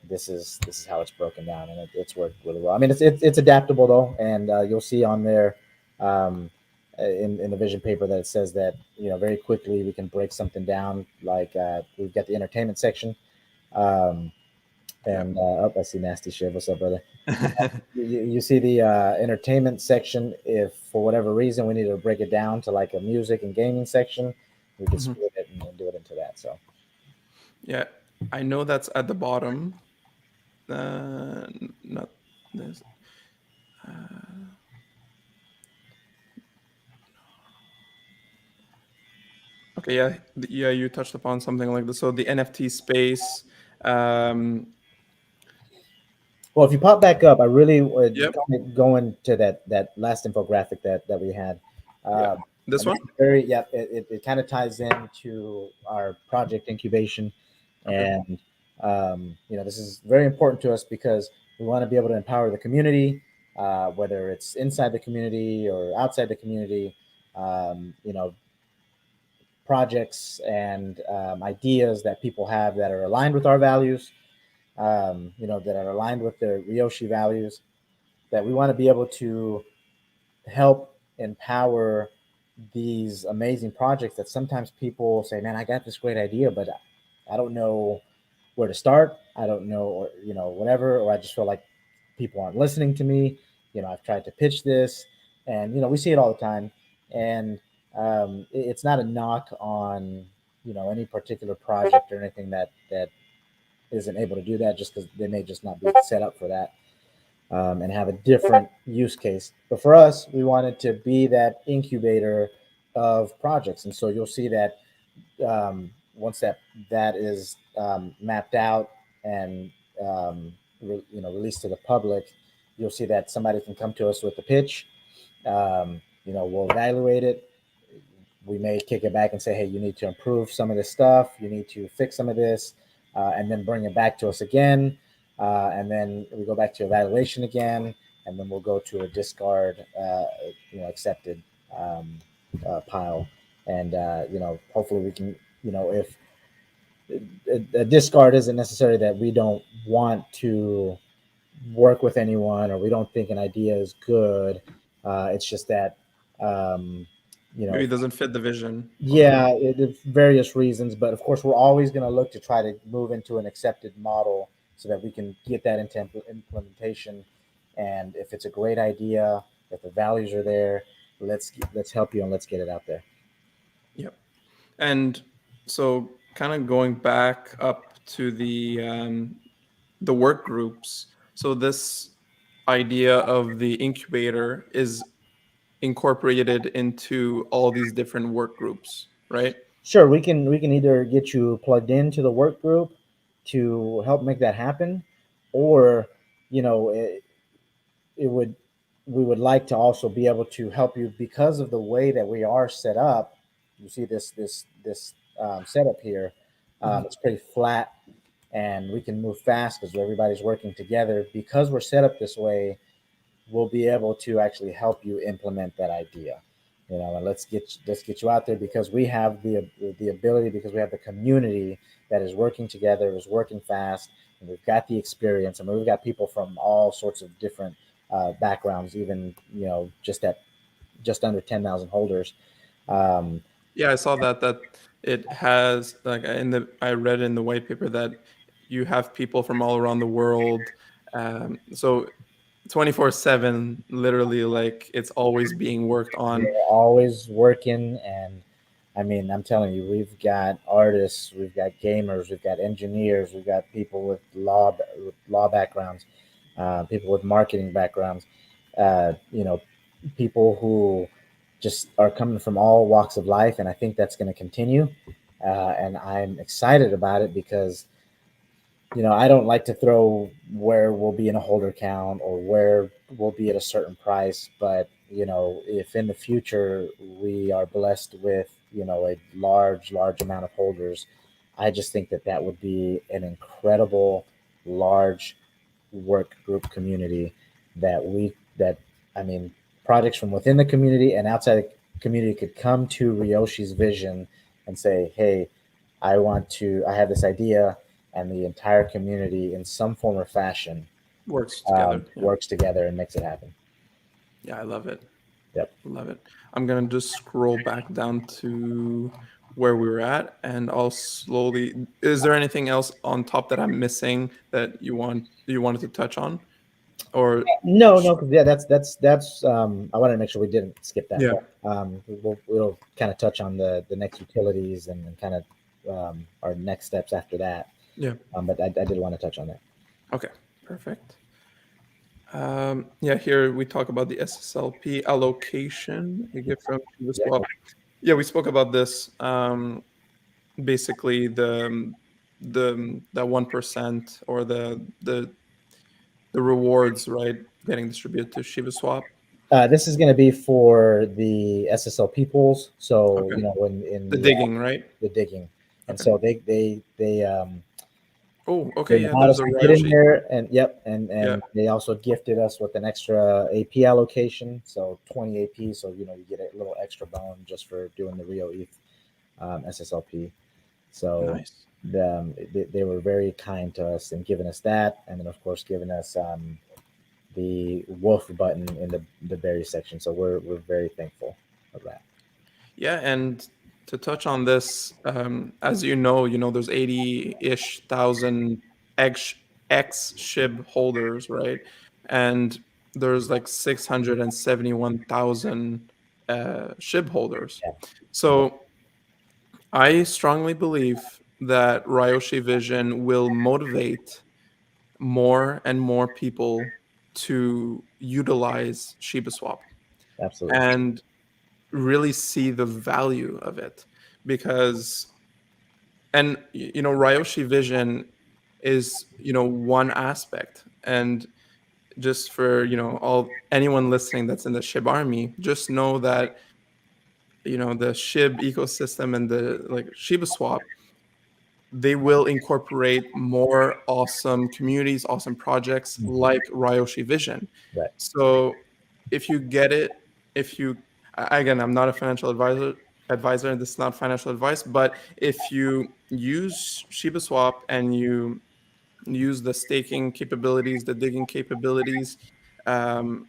this is how it's broken down, and it's worked really well. I mean, it's adaptable though, and you'll see on there. Um, in the vision paper that it says that very quickly we can break something down, like we've got the entertainment section, um, Yeah. and I see Nasty Shiv. What's up, brother? You see the entertainment section. If for whatever reason we need to break it down to like a music and gaming section, we can Mhm. split it and do it into that. So Yeah, I know that's at the bottom. Not this. Uh, okay, yeah, yeah, you touched upon something like this. So the NFT space. Um, well, if you pop back up, I really would yep. kind of go into that last infographic that we had. Yeah. Uh, This and this one. is very, yeah, it kind of ties into our project incubation, Okay. and this is very important to us because we want to be able to empower the community, whether it's inside the community or outside the community. Um, you know, Projects and ideas that people have that are aligned with our values, that are aligned with the RYOSHI values, that we want to be able to help empower these amazing projects that sometimes people say, man, I got this great idea, but I don't know where to start. I don't know, or, whatever, or I just feel like people aren't listening to me. I've tried to pitch this, and, we see it all the time. And it's not a knock on, any particular project or anything that isn't able to do that, just because they may just not be set up for that, and have a different use case. But for us, we wanted to be that incubator of projects, and so you'll see that once that is mapped out and released to the public, you'll see that somebody can come to us with a pitch. We'll evaluate it. We may kick it back and say, hey, you need to improve some of this stuff. You need to fix some of this, and then bring it back to us again. And then we go back to evaluation again, and then we'll go to a discard, accepted pile. And, hopefully we can, if a discard isn't necessarily that we don't want to work with anyone or we don't think an idea is good. It's just that, um, Maybe it doesn't fit the vision, or yeah, various reasons, but of course, we're always going to look to try to move into an accepted model so that we can get that into implementation And if it's a great idea, if the values are there, let's help you and let's get it out there. Yep. And so, kind of going back up to the work groups. So this idea of the incubator is incorporated into all these different work groups, right? Sure, we can either get you plugged into the work group to help make that happen, or you know it would we would like to also be able to help you because of the way that we are set up. You see this setup here. Mhm. It's pretty flat, and we can move fast because everybody's working together. Because we're set up this way, we'll be able to actually help you implement that idea. And let's get you out there because we have the ability, because we have the community that is working together, is working fast, and we've got the experience. I mean, we've got people from all sorts of different backgrounds, even just under 10,000 holders. Um, Yeah, I saw that it has like in the I read in the white paper that you have people from all around the world. So 24/7, literally, like it's always being worked They're on. always working, and I mean, I'm telling you, we've got artists, we've got gamers, we've got engineers, we've got people with law backgrounds, people with marketing backgrounds, you know, people who just are coming from all walks of life, and I think that's going to continue. And I'm excited about it because I don't like to throw where we'll be in a holder count or where we'll be at a certain price, but if in the future we are blessed with, a large amount of holders, I just think that that would be an incredible large work group community that I mean, projects from within the community and outside the community could come to Ryoshi's vision and say, "Hey, I have this idea," and the entire community, in some form or fashion, Works together. Yeah. works together and makes it happen. Yeah, I love it. Yep. Love it. I'm gonna just scroll back down to where we were at, and I'll slowly. Is there anything else on top that I'm missing that you wanted to touch on, or No, sh- no, because yeah, that's. I wanted to make sure we didn't skip that yeah, part. We'll kind of touch on the next utilities and kind of our next steps after that. yeah. But I did want to touch on that. Okay, perfect. Yeah, here we talk about the SSLP allocation you get from the Yeah, swap. Yeah, we spoke about this. Basically, the that 1% or the rewards, right, getting distributed to Shiba Swap. this is going to be for the SSLP pools. So Okay, when in the the digging, right? the digging, and Okay. so Oh, they okay. Yeah, allowed there's us a to get in Ryoshi. there, and yep, and Yeah, they also gifted us with an extra AP allocation, so 20 AP. So you get a little extra bone just for doing the Rio ETH SSLP. So nice. they were very kind to us and giving us that, and then of course giving us the wolf button in the berry section. So we're very thankful of that. Yeah, and to touch on this, as there's 80-ish thousand X SHIB holders, right? And there's like 671,000 SHIB holders. Yeah, So I strongly believe that Ryoshi Vision will motivate more and more people to utilize Shiba Swap absolutely. and really see the value of it, because Ryoshi Vision is one aspect. And just for all anyone listening that's in the SHIB army, just know that the SHIB ecosystem and the like Shiba Swap, they will incorporate more awesome communities, awesome projects Mhm. like Ryoshi Vision. Right. So if you get it, if you again, I'm not a financial advisor, and this is not financial advice, but if you use Shiba Swap and you use the staking capabilities, the digging capabilities, from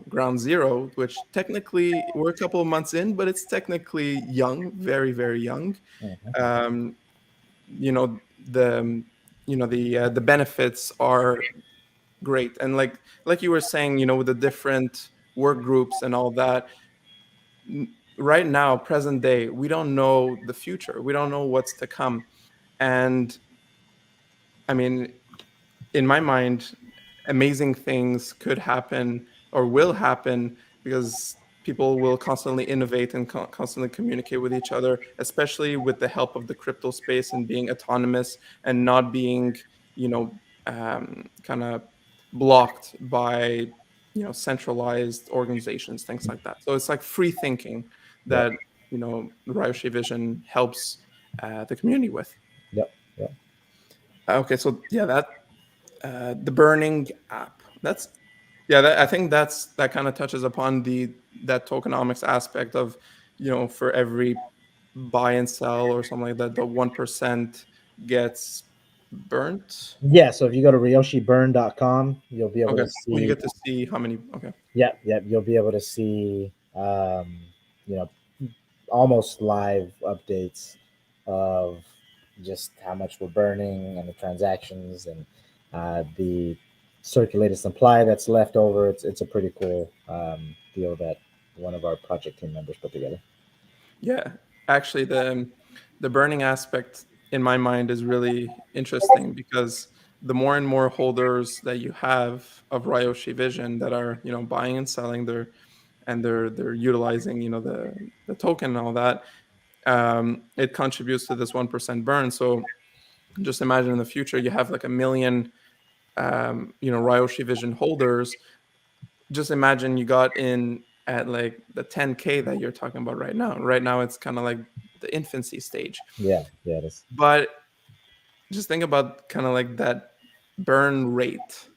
ground zero, which technically we're a couple of months in, but it's technically young, very very young. Mhm. The the benefits are great. And like you were saying, with the different work groups and all that, right now, present day, we don't know the future. We don't know what's to come. And I mean, in my mind, amazing things could happen or will happen because people will constantly innovate and constantly communicate with each other, especially with the help of the crypto space and being autonomous and not being, kind of blocked by, centralized organizations, things like that. So it's like free thinking Yep. that, Ryoshi Vision helps the community with. Yep. Yep. Okay, so yeah, the burning app. That's yeah. I think that kind of touches upon that tokenomics aspect of, for every buy and sell or something like that, the 1% gets burnt. Yeah. So if you go to ryoshiburn.com, you'll be able Okay, to well, you see. get to see how many. Okay, Yeah. Yeah. You'll be able to see. You know, almost live updates of just how much we're burning and the transactions and the circulated supply that's left over. It's a pretty cool deal that one of our project team members put together. yeah. Actually, the burning aspect in my mind is really interesting because the more and more holders that you have of Ryoshi Vision that are, buying and selling they're utilizing, the token and all that, it contributes to this 1% burn. So just imagine in the future you have like a million, Ryoshi Vision holders. Just imagine you got in at like the 10K that you're talking about right now. Right now it's kind of like the infancy stage, Yeah, yeah, it is. but just think about kind of like that burn rate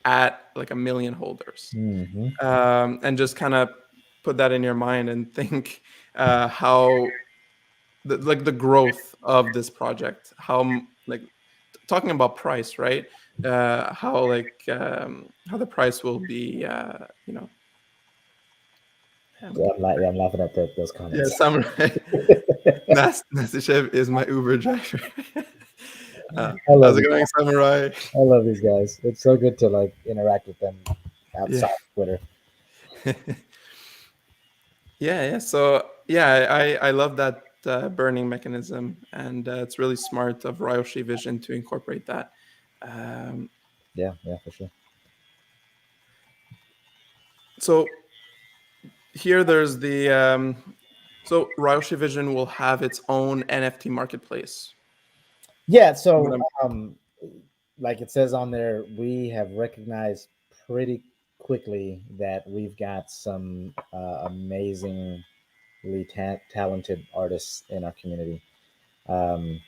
at like a million holders, Mm-hmm. and just kind of put that in your mind and think how the growth of this project, how like talking about price, right? How the price will be, Yeah, um, I'm laughing at those yeah, comments. samurai. Nasty is my Uber driver. I love How's it these. going, samurai? I love these guys. It's so good to like interact with them Yeah. outside of Twitter. Yeah, yeah. So yeah, I love that burning mechanism, and it's really smart of Ryoshi Vision to incorporate that. Um, Yeah, yeah, for sure. so here there's so Ryoshi Vision will have its own NFT marketplace. Yeah, What so I'm- like it says on there, we have recognized pretty quickly that we've got some amazingly talented artists in our community. Um,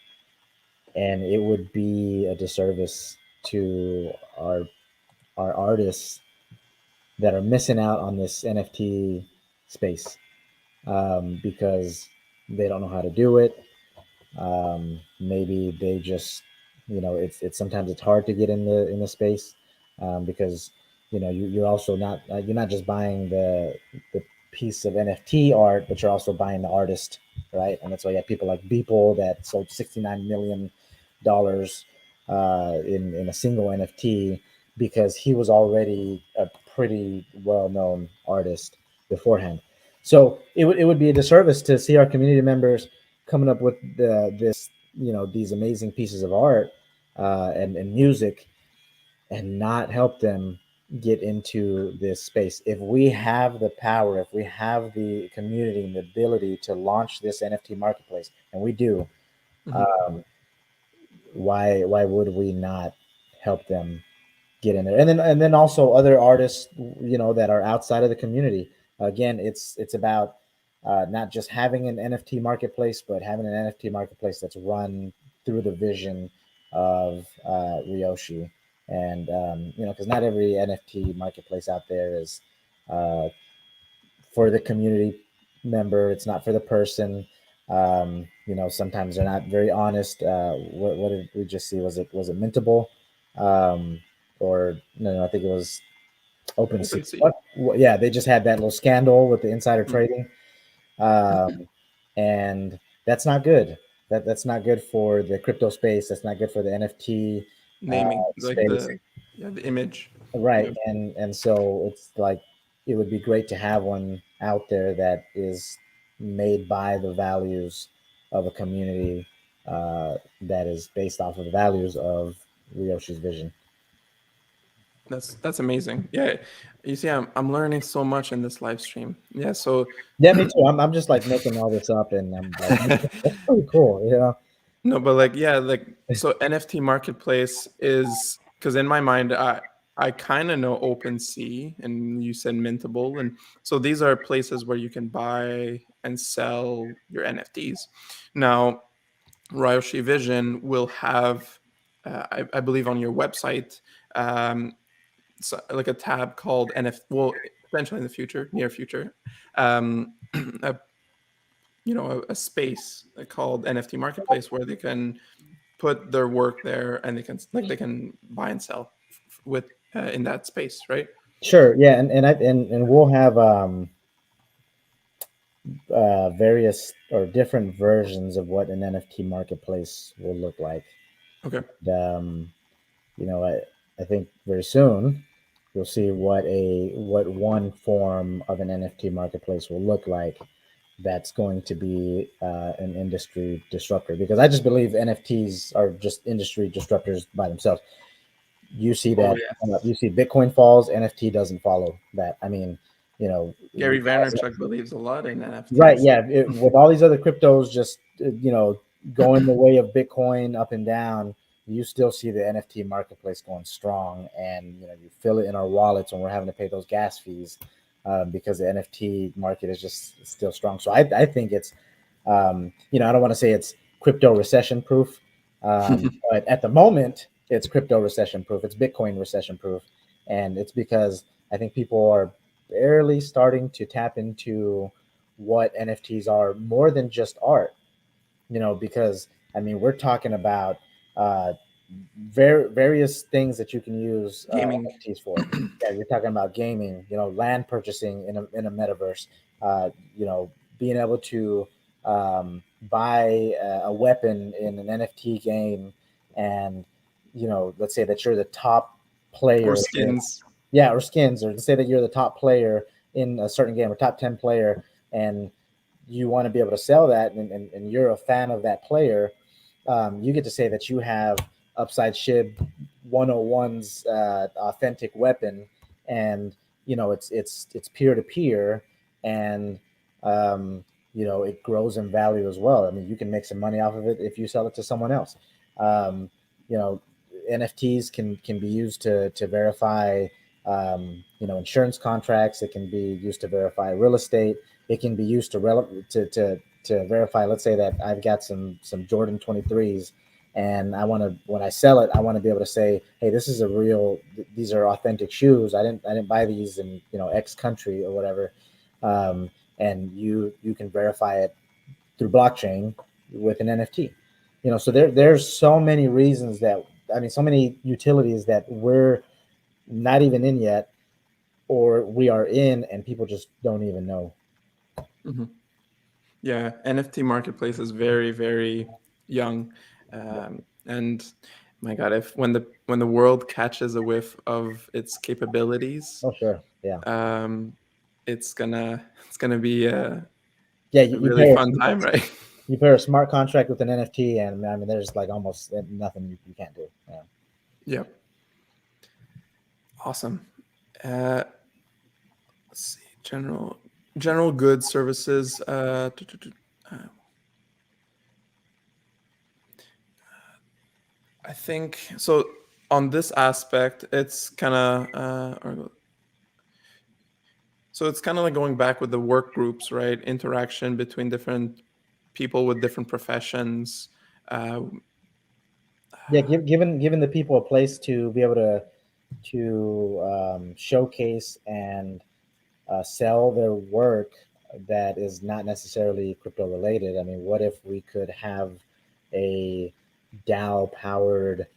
and it would be a disservice to our artists that are missing out on this NFT space because they don't know how to do it. Maybe they just, it's sometimes it's hard to get in the space because you're also not you're not just buying the piece of NFT art, but you're also buying the artist, right? And that's why you have people like Beeple that sold $69 million in a single NFT because he was already a pretty well known artist beforehand. So it would be a disservice to see our community members coming up with these amazing pieces of art and music and not help them get into this space. If we have the power, if we have the community and the ability to launch this NFT marketplace, and we do, Mhm. um, why would we not help them get in there? And then also other artists, that are outside of the community. Again, it's about not just having an NFT marketplace, but having an NFT marketplace that's run through the vision of Ryoshi. And because not every NFT marketplace out there is uh, for the community member. It's not for the person. Sometimes they're not very honest. What did we just see? Was it Mintable? Or no, I think it was OpenSea. Open sea. What? Yeah, they just had that little scandal with the insider Mm. trading, and that's not good. That's not good for the crypto space. That's not good for the NFT Naming like space. Yeah, the image. Right. Yeah, And so it's like it would be great to have one out there that is made by the values of a community that is based off of the values of Ryoshi's vision. that's amazing. Yeah, you see, I'm learning so much in this live stream. Yeah, so Yeah, me too. I'm just like making all this up, and I'm like, that's pretty cool. Yeah. no, but like yeah, like so NFT marketplace is because in my mind I kind of know OpenSea and you said Mintable, and so these are places where you can buy and sell your NFTs. Now, Ryoshi Vision will have, I believe, on your website, so, like a tab called NF. Well, potentially in the future, near future, a, a space called NFT Marketplace where they can put their work there and they can buy and sell with in that space, right? Sure. Yeah, and we'll have various or different versions of what an NFT marketplace will look like. Okay. Um, you know, I think very soon you'll see what one form of an NFT marketplace will look like. That's going to be an industry disruptor because I just believe NFTs are just industry disruptors by themselves. You see Oh that yes. you see Bitcoin falls, NFT doesn't follow that. I mean, you know, Gary because Vaynerchuk believes a lot in right, NFTs. yeah. With all these other cryptos just going the way of Bitcoin up and down, you still see the NFT marketplace going strong, and you feel it in our wallets when we're having to pay those gas fees because the NFT market is just still strong. So I think it's I don't want to say it's crypto recession proof, but at the moment it's crypto recession proof. It's Bitcoin recession proof, and it's because I think people are barely starting to tap into what NFTs are more than just art. Because I mean we're talking about uh, various things that you can use Gaming. NFTs for. Yeah, you're talking about gaming, land purchasing in a metaverse, uh, you know, being able to buy a weapon in an NFT game, and let's say that you're the top Or player. skins. Yeah, or skins, or to say that you're the top player in a certain game or top 10 player, and you want to be able to sell that, and you're a fan of that player, you get to say that you have Upside Shib 101's authentic weapon, and it's peer to peer, and it grows in value as well. I mean, you can make some money off of it if you sell it to someone else. Um, you know, NFTs can be used to verify insurance contracts. It can be used to verify real estate. It can be used to verify. Let's say that I've got some Jordan 23s, and when I sell it, I want to be able to say, hey, this is a real. These are authentic shoes. I didn't buy these in X country or whatever. And you can verify it through blockchain with an NFT. So there's so many reasons that I mean, so many utilities that we're not even in yet, or we are in, and people just don't even know. Mhm. Yeah, NFT marketplace is very, very young, and my God, if when the world catches a whiff of its capabilities, Oh, sure, yeah, um, it's gonna be yeah. a You, you really pair fun time, right? you pair a smart contract with an NFT, and I mean, there's like almost nothing you can't do. Yeah. Yeah, awesome. Uh, let's see, general goods services. Uh, I think so. On this aspect, it's kind of so it's kind of like going back with the work groups, right? Interaction between different people with different professions. Uh, Yeah, given the people a place to be able to showcase and sell their work that is not necessarily crypto related. I mean, what if we could have a DAO powered,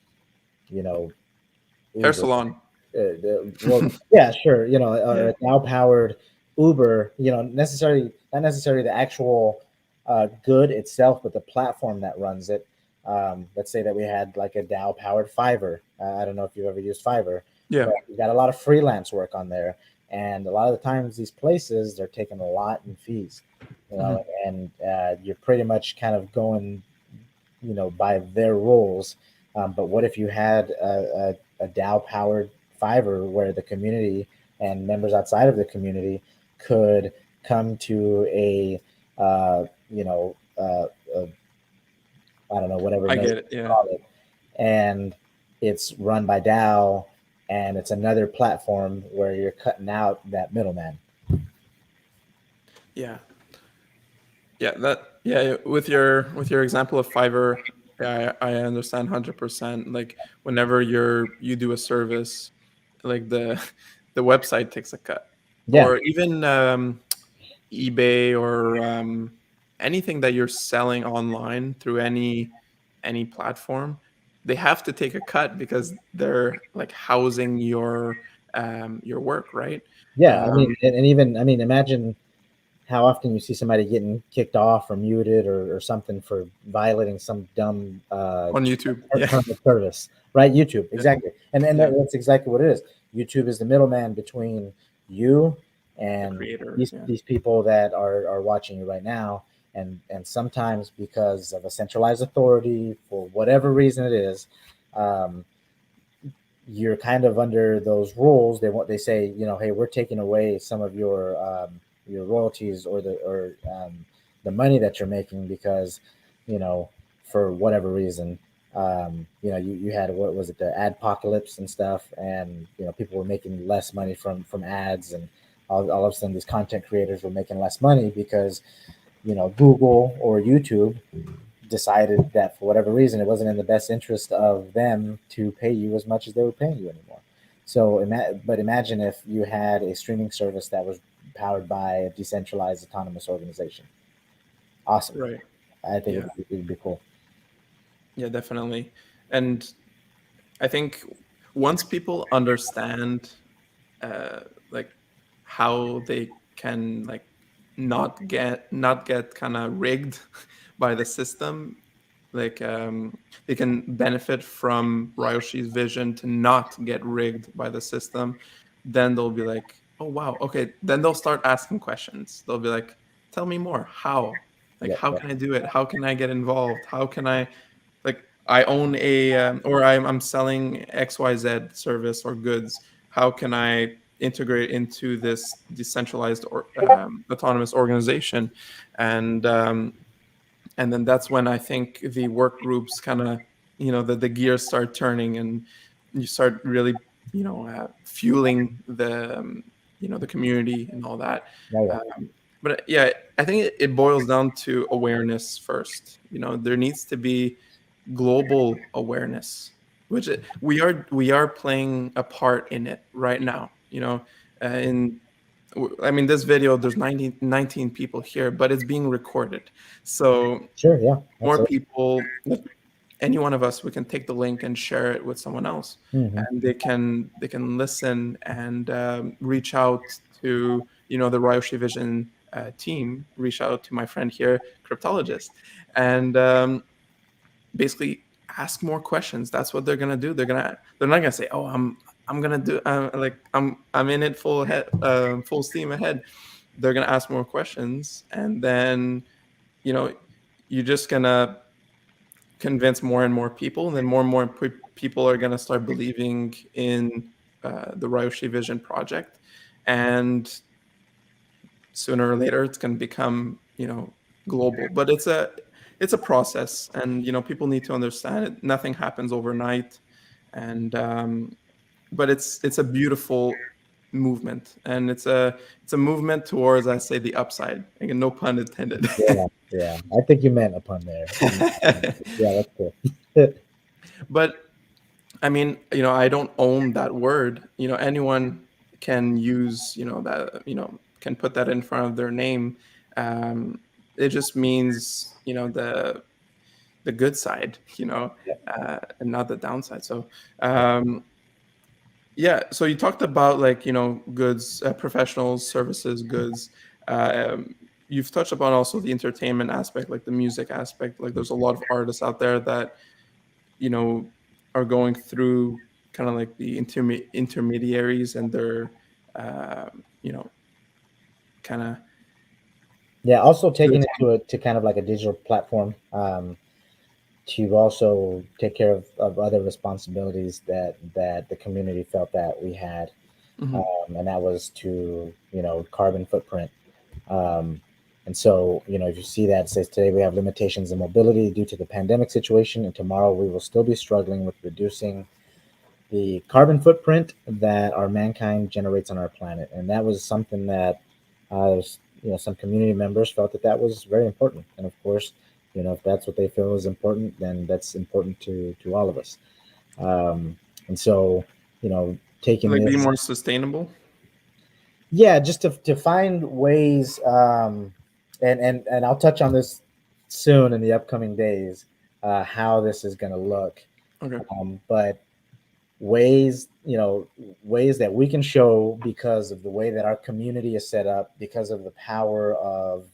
you know, hair Uber? salon. Well, yeah, sure. Or a now powered Uber. Not necessarily the actual good itself, but the platform that runs it. Let's say that we had like a DAO powered Fiverr. I don't know if you've ever used Fiverr, Yeah. but you got a lot of freelance work on there, and a lot of the times these places they're taking a lot in fees, Hmm. and you're pretty much kind of going, by their rules. But what if you had a DAO powered Fiverr where the community and members outside of the community could come to uh, you know, uh, a I don't know, whatever I measure get it. you Yeah. call it, and it's run by DAO, and it's another platform where you're cutting out that middleman. Yeah. Yeah. Yeah. With your example of Fiverr, yeah, I understand 100%. Like whenever you do a service, like the website takes a cut, Yeah, or even eBay, or anything that you're selling online through any platform, they have to take a cut because they're like housing your work, right? yeah. I mean, Um, and even I mean, imagine how often you see somebody getting kicked off or muted or something for violating some dumb on YouTube, yeah, term of service, right? YouTube, yeah, exactly, and yeah, that's exactly what it is. YouTube is the middleman between you the and creator, these yeah, these people that are watching you right now, and sometimes because of a centralized authority for whatever reason it is, um, you're kind of under those rules. They say, hey, we're taking away some of your royalties or the money that you're making because, you know, for whatever reason, you had, what was it, the ad apocalypse and stuff, and people were making less money from ads, and all of a sudden these content creators were making less money because Google or YouTube decided that for whatever reason it wasn't in the best interest of them to pay you as much as they were paying you anymore. So, but imagine if you had a streaming service that was powered by a decentralized autonomous organization. Awesome. right, I think yeah, it'd be cool. yeah, definitely. And I think once people understand uh, like how they can like not get kind of rigged by the system, like they can benefit from Ryoshi's vision to not get rigged by the system, then they'll be like, oh wow, okay, then they'll start asking questions. They'll be like, tell me more, how, like Yep. how Yep. can I do it, how can I get involved, how can I, like I own a or I'm selling XYZ service or goods. How can I integrate into this decentralized or autonomous organization? And and then that's when I think the work groups kind of, the gears start turning, and you start really, fueling the community and all that. Oh, yeah. But yeah, I think it boils down to awareness first. There needs to be global awareness, which we are playing a part in it right now. In I mean, this video, there's 19 people here, but it's being recorded. So Sure. Yeah. more Absolutely. people, like any one of us, we can take the link and share it with someone else, Hmm. and they can listen and reach out to the Ryoshi Vision team, reach out to my friend here, Cryptologist, and basically ask more questions. That's what they're gonna do. They're not gonna say, "Oh, I'm gonna do like I'm in it full steam ahead." They're gonna ask more questions, and then you know you're just gonna convince more and more people, and then more and more people are gonna start believing in the Ryoshi Vision project, and sooner or later it's going to become global. But it's a process, and people need to understand it. Nothing happens overnight, and but it's a beautiful movement, and it's a movement towards, I say, the upside. Again, no pun intended. Yeah. Yeah. I think you meant a pun there. Yeah. That's cool. But I mean, I don't own that word. Anyone can use, that, can put that in front of their name. Um, it just means, the good side, and not the downside. So, yeah. So you talked about, like, goods, professionals, services, goods. Um, you've touched upon also the entertainment aspect, like the music aspect. Like, there's a lot of artists out there that, you know, are going through kind of like the intermediaries and their you know, kind of Yeah, also to taking it attain. to kind of like a digital platform, to also take care of other responsibilities that the community felt that we had, Hmm. and that was to, carbon footprint. Um, and so, if you see that, it says today we have limitations in mobility due to the pandemic situation, and tomorrow we will still be struggling with reducing the carbon footprint that our mankind generates on our planet. And that was something that, some community members felt that that was very important. And of course, if that's what they feel is important, then that's important to all of us. And so, taking Like be this, more sustainable. yeah, just to find ways, and I'll touch on this soon in the upcoming days, how this is going to look. Okay. But ways, ways that we can show, because of the way that our community is set up, because of the power of,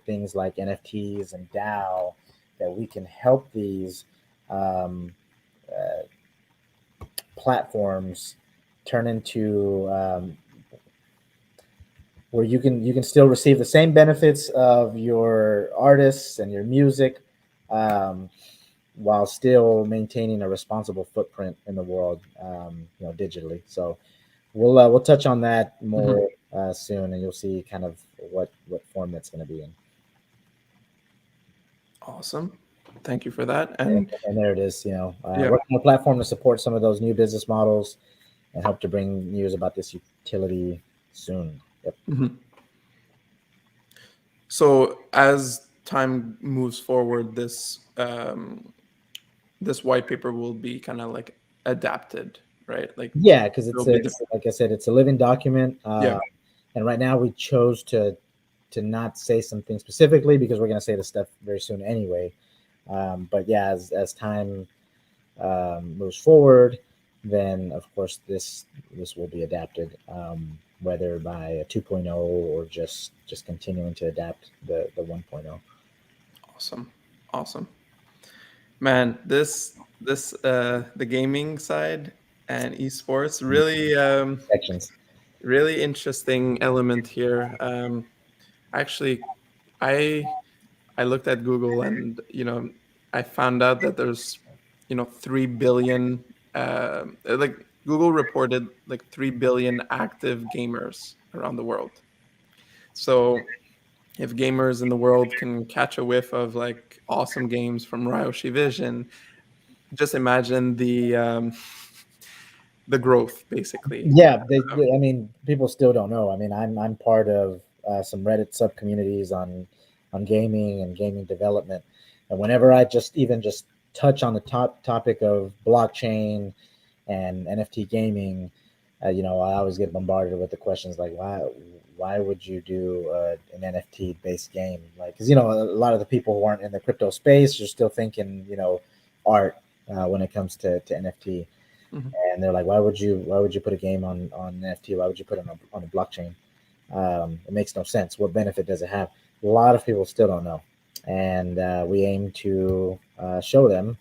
things like NFTs and DAO, that we can help these, um, uh, platforms turn into, where you can still receive the same benefits of your artists and your music, um, while still maintaining a responsible footprint in the world, digitally. So we'll touch on that Hmm. more, soon, and you'll see kind of what form that's going to be in. Awesome. Thank you for that. And, And and there it is. yeah. Working on a platform to support some of those new business models and help to bring news about this utility soon. Yep. Mhm. So as time moves forward, this white paper will be kind of like adapted, right? Like Yeah, because it'll it's be it's different. like I said, it's a living document. Yeah. And right now we chose to not say something specifically, because we're going to say the stuff very soon anyway. But yeah, as time, moves forward, then of course this will be adapted, whether by a 2.0 or just continuing to adapt the 1.0 Awesome. Awesome. Man, this the gaming side and esports really sections. really interesting element here. Actually, I I looked at Google and I found out that there's 3 billion like Google reported like 3 billion active gamers around the world. So if gamers in the world can catch a whiff of like awesome games from RYOSHI Vision, just imagine the growth basically. Yeah, I mean, people still don't know. I mean, I'm part of, some Reddit sub communities on gaming and gaming development, and whenever I just touch on the topic of blockchain and NFT gaming, I always get bombarded with the questions like, why would you do, an NFT based game? Like, because a lot of the people who aren't in the crypto space are still thinking, art, when it comes to NFT, Mhm. and they're like, why would you put a game on NFT? Why would you put it on a blockchain? It makes no sense. What benefit does it have? A lot of people still don't know, and, we aim to, show them,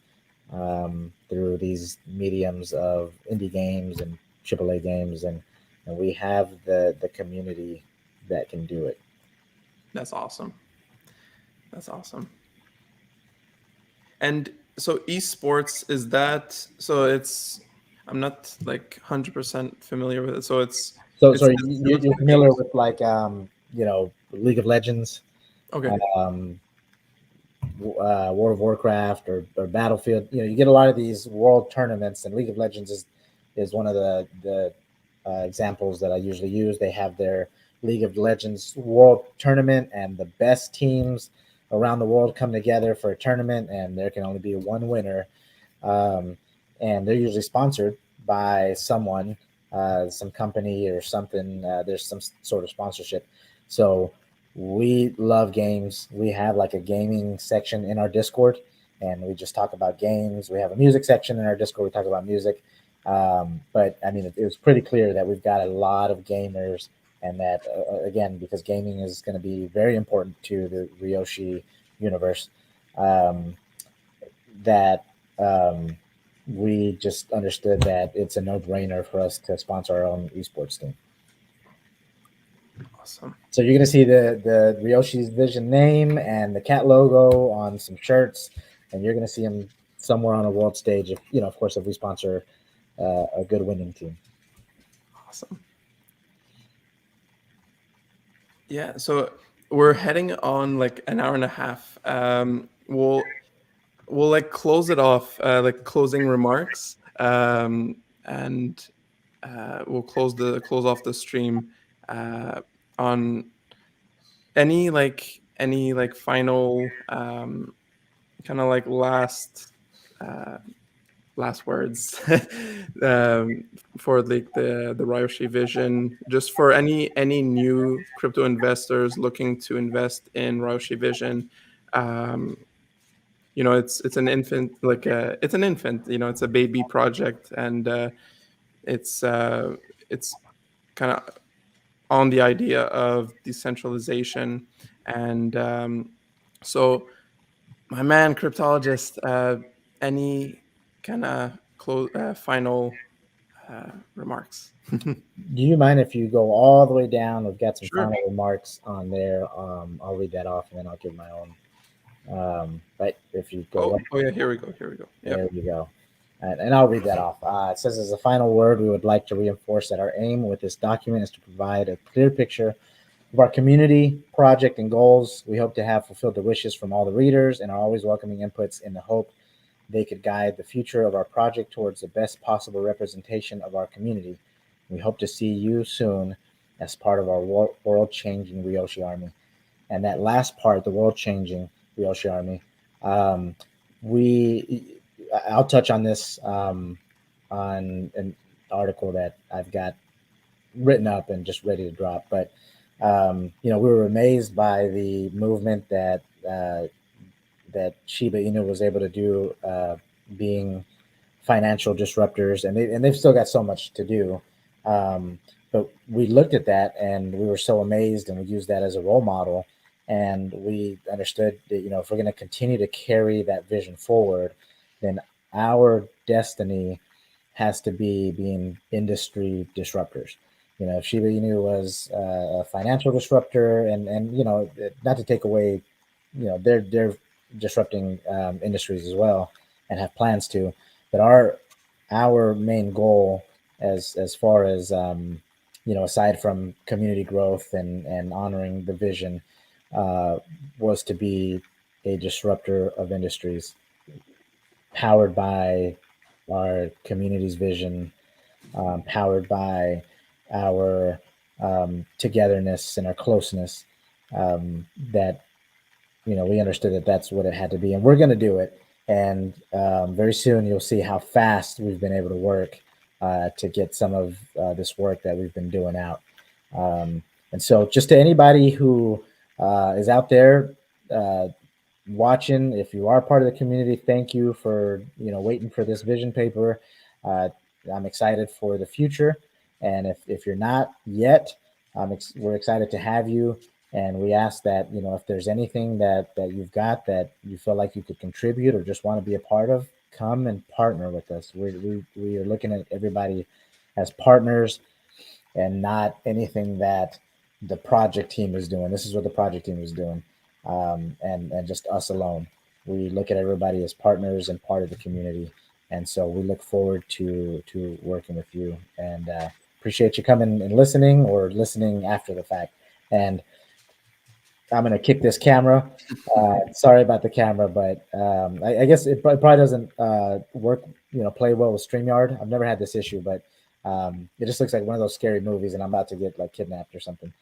through these mediums of indie games and AAA games, and we have the community that can do it. That's awesome. That's awesome. And so esports is that so it's I'm not like 100% familiar with it. So So, it's sorry, you're distributed familiar games. with, like, League of Legends, Okay. um, World of Warcraft, or Battlefield. You get a lot of these world tournaments, and League of Legends is one of the examples that I usually use. They have their League of Legends World Tournament, and the best teams around the world come together for a tournament, and there can only be one winner. um, and they're usually sponsored by someone, some company or something. There's some sort of sponsorship. So we love games. We have like a gaming section in our Discord, and we just talk about games. We have a music section in our Discord. We talk about music. But I mean, it was pretty clear that we've got a lot of gamers, and that, again, because gaming is going to be very important to the Ryoshi universe. Um, that um, we just understood that it's a no-brainer for us to sponsor our own esports team. Awesome. So you're gonna see the Ryoshi's Vision name and the cat logo on some shirts, and you're gonna see him somewhere on a world stage. If of course, if we sponsor a good winning team. Awesome. Yeah, so we're heading on like an hour and a half. We'll like close it off, like closing remarks, and we'll close off the stream on any final kind of like uh, last words um, for like the Ryoshi vision, just for any new crypto investors looking to invest in Ryoshi vision. um, it's an infant, it's an infant, it's a baby project, and it's kind of on the idea of decentralization. And so my man cryptologist, any kind of final remarks? Do you mind if you go all the way down? We've got some Sure. final remarks on there. I'll read that off and then I'll give my own. Right, if you go Oh, right, oh yeah, here we go. there Yep. you go. And I'll read that off. It says, as a final word, we would like to reinforce that our aim with this document is to provide a clear picture of our community, project, and goals. We hope to have fulfilled the wishes from all the readers and are always welcoming inputs in the hope they could guide the future of our project towards the best possible representation of our community. We hope to see you soon as part of our world changing Ryoshi Army. And that last part, the world changing Ryoshi Army, um, we I'll touch on this on an article that I've got written up and just ready to drop. But we were amazed by the movement that Shiba Inu was able to do, being financial disruptors, and they've still got so much to do. Um, but we looked at that and we were so amazed, and we used that as a role model. And we understood that if we're going to continue to carry that vision forward, then our destiny has to be being industry disruptors. Shiba Inu was a financial disruptor, and not to take away, they're disrupting industries as well, and have plans to. But our main goal, as far as aside from community growth and honoring the vision, uh, was to be a disruptor of industries, powered by our community's vision, powered by our togetherness and our closeness. That we understood that that's what it had to be, and we're going to do it. And very soon you'll see how fast we've been able to work to get some of this work that we've been doing out. And so, just to anybody who is out there uh, watching, if you are part of the community, thank you for waiting for this vision paper. Uh, I'm excited for the future, and if you're not yet, we're excited to have you. And we ask that if there's anything that you've got that you feel like you could contribute or just want to be a part of, come and partner with us. We are looking at everybody as partners and not anything that the project team is doing. This is what the project team is doing, and just us alone. We look at everybody as partners and part of the community, and so we look forward to working with you. And appreciate you coming and listening, or listening after the fact. And I'm going to kick this camera. Sorry about the camera, but I guess it probably doesn't work, play well with StreamYard. I've never had this issue, but it just looks like one of those scary movies, and I'm about to get like kidnapped or something.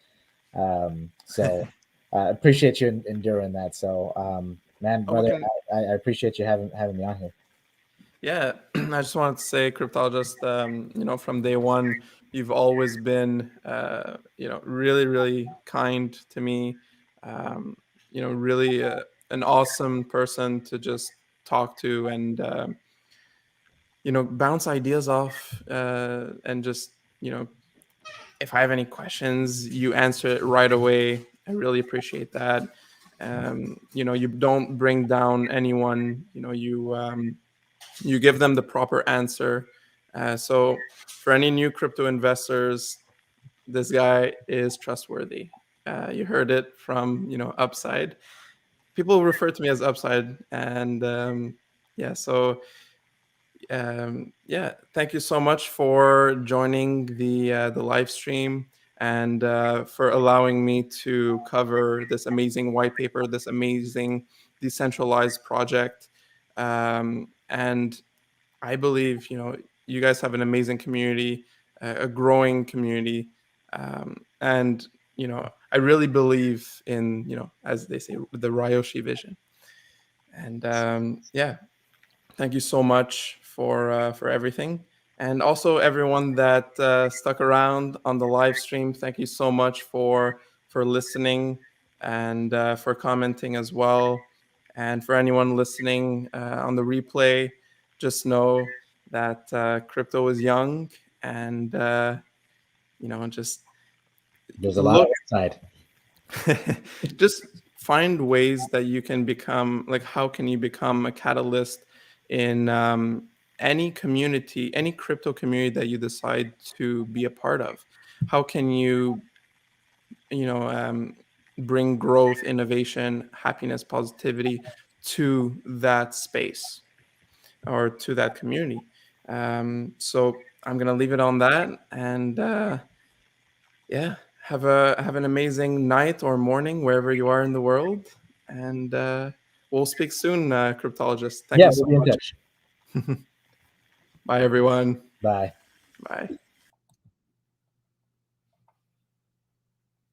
So appreciate you enduring that. So, man, Oh, we brother, can. I appreciate you having me on here. Yeah, I just wanted to say, cryptologist, from day one, you've always been, really, really kind to me. Really an awesome person to just talk to, and bounce ideas off, and just, if I have any questions, you answer it right away. I really appreciate that. You don't bring down anyone. You You give them the proper answer. So for any new crypto investors, this guy is trustworthy. You heard it from Upside. People refer to me as Upside, and yeah. So yeah, thank you so much for joining the live stream and for allowing me to cover this amazing white paper, this amazing decentralized project. And I believe you guys have an amazing community, a growing community, and I really believe in as they say, the Ryoshi vision. And yeah, thank you so much for everything, and also everyone that stuck around on the live stream. Thank you so much for listening and for commenting as well. And for anyone listening on the replay, just know that crypto is young, and just There's a lot look. inside. Just find ways that you can become, like, how can you become a catalyst in any community, any crypto community that you decide to be a part of. How can you you know bring growth, innovation, happiness, positivity to that space or to that community. So I'm gonna leave it on that, and yeah, have an amazing night or morning wherever you are in the world, and we'll speak soon, cryptologist. Thank Yeah, you so we'll be in touch. much. Bye, everyone. Bye. Bye.